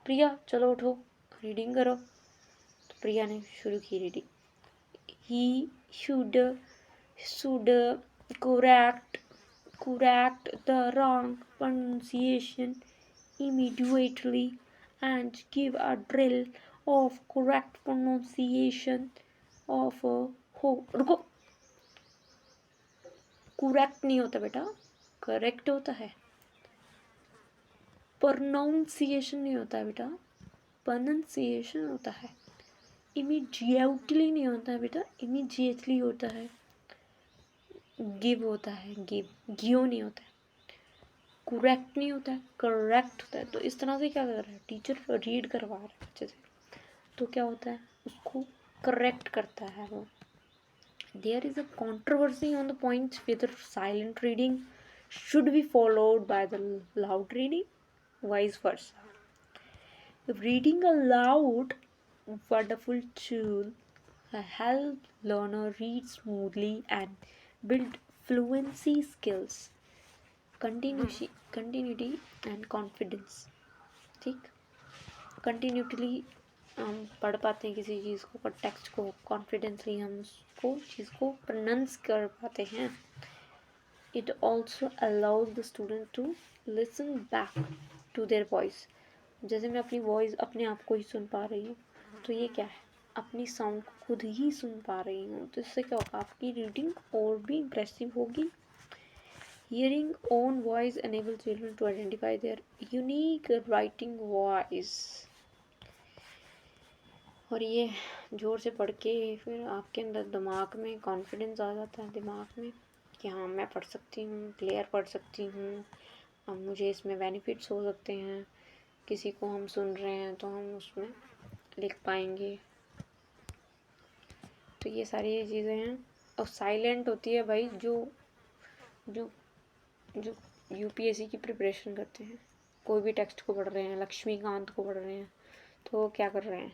प्रिया चलो उठो रीडिंग करो, तो प्रिया ने शुरू की reading. He should correct the wrong pronunciation immediately and give a drill of correct pronunciation of हो। रुको, correct नहीं होता बेटा, correct होता है। pronunciation नहीं होता है बेटा, pronunciation होता है। immediately नहीं होता है बेटा, immediately होता है। गिव होता है, गिव नहीं होता है। करेक्ट नहीं होता है, करेक्ट होता है। तो इस तरह से क्या कर रहा है टीचर, रीड करवा रहा है अच्छे से, तो क्या होता है उसको करेक्ट करता है वो। There is a controversy on the point whether silent reading should be followed by the loud reading, vice versa. Reading aloud, wonderful tool, help learner read smoothly and build fluency skills, continuity and confidence। ठीक, कंटिन्यूटली हम पढ़ पाते हैं किसी चीज़ को, text को, confidently हम उसको चीज़ को प्रोनाउंस कर पाते हैं। It also allows the student to listen back to their voice. जैसे मैं अपनी वॉइस अपने आप को ही सुन पा रही हूँ, तो ये क्या है, अपनी साउंड को खुद ही सुन पा रही हूँ, तो इससे क्या होगा, आपकी रीडिंग और भी इम्प्रेसिव होगी। Hearing own voice enables children to identify their unique writing voice। और ये जोर से पढ़ के फिर आपके अंदर दिमाग में कॉन्फिडेंस आ जाता है, दिमाग में कि हाँ मैं पढ़ सकती हूँ, क्लियर पढ़ सकती हूँ, अब मुझे इसमें बेनिफिट्स हो सकते हैं। किसी को हम सुन रहे हैं तो हम उसमें लिख पाएंगे। तो ये सारी चीज़ें हैं। और साइलेंट होती है भाई जो जो जो यूपीएससी की प्रिपरेशन करते हैं, कोई भी टेक्स्ट को पढ़ रहे हैं, लक्ष्मीकांत को पढ़ रहे हैं, तो वो क्या कर रहे हैं,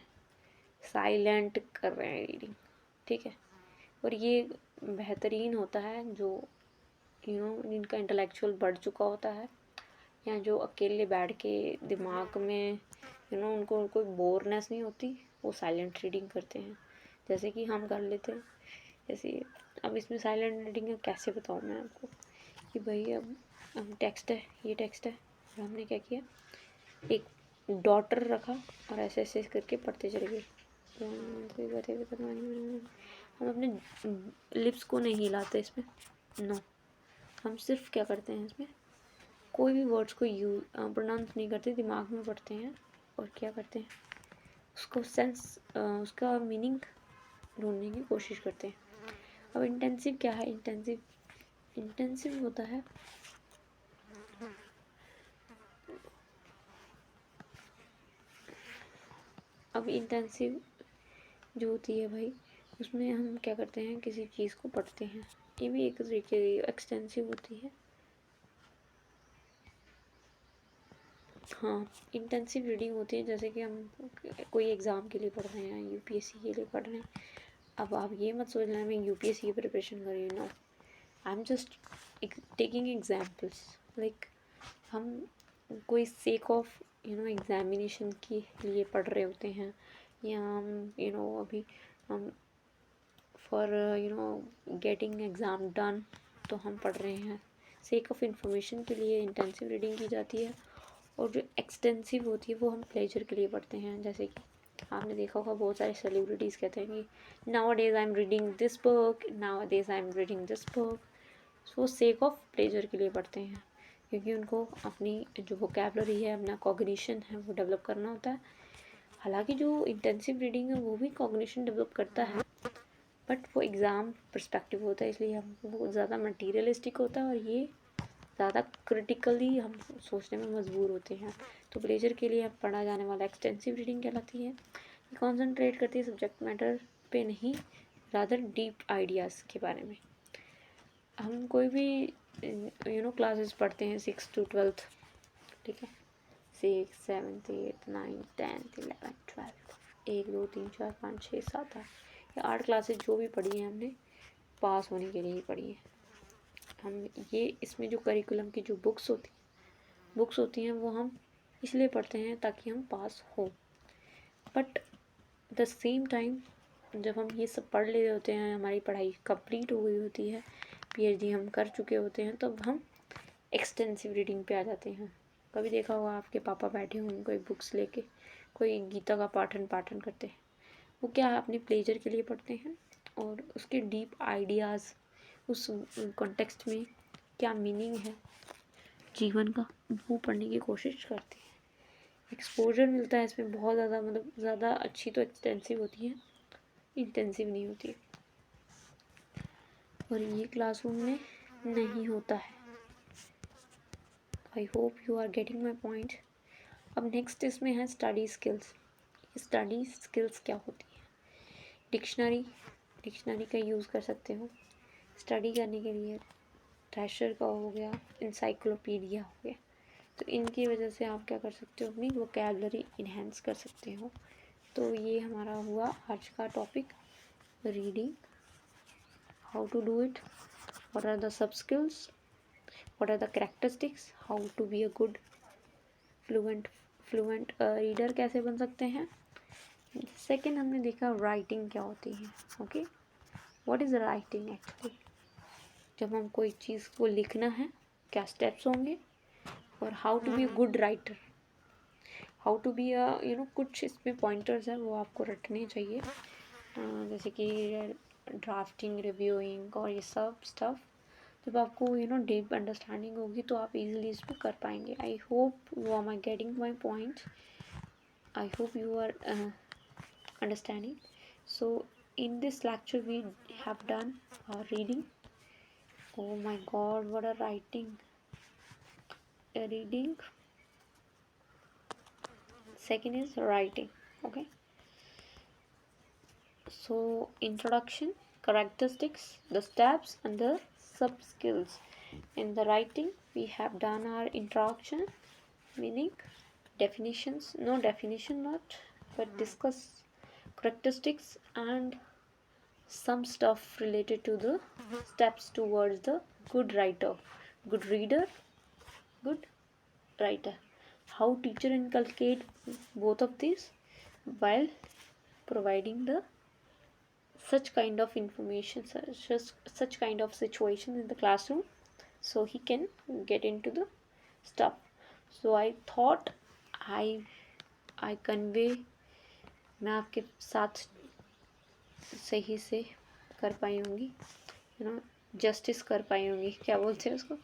साइलेंट कर रहे हैं रीडिंग। ठीक है, और ये बेहतरीन होता है जो जिनका इंटेलेक्चुअल बढ़ चुका होता है, या जो अकेले बैठ के दिमाग में उनको कोई बोरनेस नहीं होती, वो साइलेंट रीडिंग करते हैं, जैसे कि हम कर लेते हैं। जैसे अब इसमें साइलेंट रीडिंग कैसे बताऊँ मैं आपको कि भाई अब टेक्स्ट है, ये टेक्स्ट है, और हमने क्या किया, एक डॉटर रखा और ऐसे ऐसे करके पढ़ते चले गए। हम अपने लिप्स को नहीं हिलाते इसमें, नो। हम सिर्फ क्या करते हैं इसमें, कोई भी वर्ड्स को प्रोनाउंस नहीं करते, दिमाग में पढ़ते हैं और क्या करते हैं, उसको सेंस, उसका मीनिंग ढूंढने की कोशिश करते हैं। अब इंटेंसिव क्या है? इंटेंसिव होता है अब इंटेंसिव जो होती है भाई, उसमें हम क्या करते हैं, किसी चीज़ को पढ़ते हैं। ये भी एक तरीके की एक्सटेंसिव होती है। हाँ, इंटेंसिव रीडिंग होती है जैसे कि हम कोई एग्ज़ाम के लिए पढ़ रहे हैं, यूपीएससी के लिए पढ़ रहे हैं। अब आप ये मत सोच लेना मैं यूपीएससी की प्रिपरेशन कर रही हूँ, no, I am just taking examples. Like हम कोई सेक ऑफ एग्जामिनेशन के लिए पढ़ रहे होते हैं, या हम अभी हम फॉर गेटिंग एग्ज़ाम डन, तो हम पढ़ रहे हैं। सेक ऑफ इंफॉर्मेशन के लिए इंटेंसिव रीडिंग की जाती है। और जो एक्सटेंसिव होती है वो हम प्लेजर के लिए पढ़ते हैं। जैसे कि आपने देखा होगा बहुत सारे सेलिब्रिटीज़ कहते हैं कि now days I am reading this book, now days I am reading this book. वो सेक ऑफ प्लेजर के लिए पढ़ते हैं, क्योंकि उनको अपनी जो वोकैबलरी है, अपना कॉग्निशन है, वो डेवलप करना होता है। हालांकि जो इंटेंसिव रीडिंग है वो भी कॉग्निशन डेवलप करता है, बट वो एग्ज़ाम पर्सपेक्टिव होता है, इसलिए हम वो ज़्यादा मटीरियलिस्टिक होता है, और ये ज़्यादा क्रिटिकली हम सोचने में मजबूर होते हैं। तो प्लेजर के लिए पढ़ा जाने वाला एक्सटेंसिव रीडिंग कहलाती है। ये कॉन्सेंट्रेट करती है सब्जेक्ट मैटर पे नहीं, रादर डीप आइडियाज़ के बारे में। हम कोई भी क्लासेस पढ़ते हैं 6 to 12, ठीक है, 6, 7, 8, 9, 10, 11, 12, 1, 2, 3, 4, 5, 6, 7, 8 या 8 क्लासेस जो भी पढ़ी हैं हमने पास होने के लिए ही पढ़ी है। हम ये इसमें जो करिकुलम की जो बुक्स होती हैं वो हम इसलिए पढ़ते हैं ताकि हम पास हो। बट द सेम टाइम जब हम ये सब पढ़ ले होते हैं, हमारी पढ़ाई कंप्लीट हो गई होती है, पीएचडी हम कर चुके होते हैं, तब हम एक्सटेंसिव रीडिंग पे आ जाते हैं। कभी देखा होगा आपके पापा बैठे होंगे कोई बुक्स लेके, कोई गीता का पाठन करते हैं, वो क्या है, अपने प्लेजर के लिए पढ़ते हैं, और उसके डीप आइडियाज़, उस कॉन्टेक्स्ट में क्या मीनिंग है जीवन का, वो पढ़ने की कोशिश करते हैं। एक्सपोजर मिलता है इसमें बहुत ज़्यादा, मतलब ज़्यादा अच्छी तो एक्सटेंसिव होती है, इंटेंसिव नहीं होती, और ये क्लासरूम में नहीं होता है। I hope you are getting my point. अब नेक्स्ट इसमें है स्टडी स्किल्स। स्टडी स्किल्स क्या होती है? डिक्शनरी का यूज़ कर सकते हो स्टडी करने के लिए, ट्रेशर का हो गया, इंसाइक्लोपीडिया हो गया। तो इनकी वजह से आप क्या कर सकते हो, अपनी वोकैबलरी इन्हेंस कर सकते हो। तो ये हमारा हुआ आज का topic, reading, how to do it, what are the sub skills, what are the characteristics, how to be a good fluent reader कैसे बन सकते हैं। सेकेंड हमने देखा राइटिंग क्या होती है। Okay, what is writing actually, जब हम कोई चीज़ को लिखना है क्या स्टेप्स होंगे, और how to be a good writer, how to be a कुछ इसमें पॉइंटर्स हैं वो आपको रटने चाहिए, जैसे कि ड्राफ्टिंग, रिव्यूइंग और ये सब स्टफ। जब आपको डीप अंडरस्टैंडिंग होगी तो आप इजीली इसमें कर पाएंगे। I hope you are getting my point, I hope you are understanding. So in this lecture we have done reading. Oh my god, what a writing, reading. Second is writing. Okay, so introduction, characteristics, the steps and the sub skills. In the writing we have done our introduction, meaning, definitions, no definition not, but discuss characteristics and some stuff related to the steps towards the good writer, good reader, good writer. How teacher inculcate both of these while providing the such kind of information, such kind of situation in the classroom, so he can get into the stuff. So I thought I convey, मैं आपके साथ सही से कर पाई होंगी, justice कर पाई होंगी, क्या बोलते हैं उसको,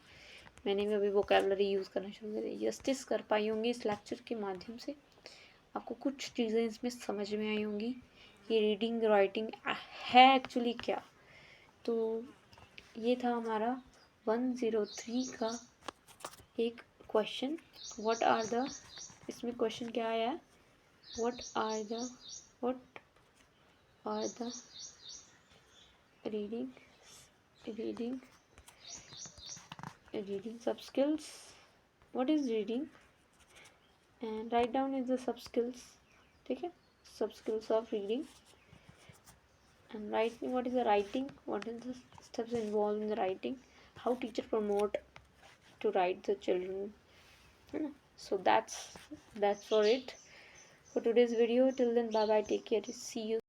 मैंने भी अभी वोकेबलरी यूज़ करना शुरू कर दी, जस्टिस कर पाई होंगी इस लेक्चर के माध्यम से। आपको कुछ चीज़ें इसमें समझ में आई होंगी कि रीडिंग राइटिंग है एक्चुअली क्या। तो ये था हमारा 103 का एक क्वेश्चन। व्हाट आर द, इसमें क्वेश्चन क्या आया है, व्हाट आर द रीडिंग सब skills, what is reading and write down is the sub skills, ठीक है, सब skills of reading and writing, what is the writing, what is the steps involved in the writing, how teacher promote to write the children, so that's for it for today's video. Till then, bye bye, take care, see you.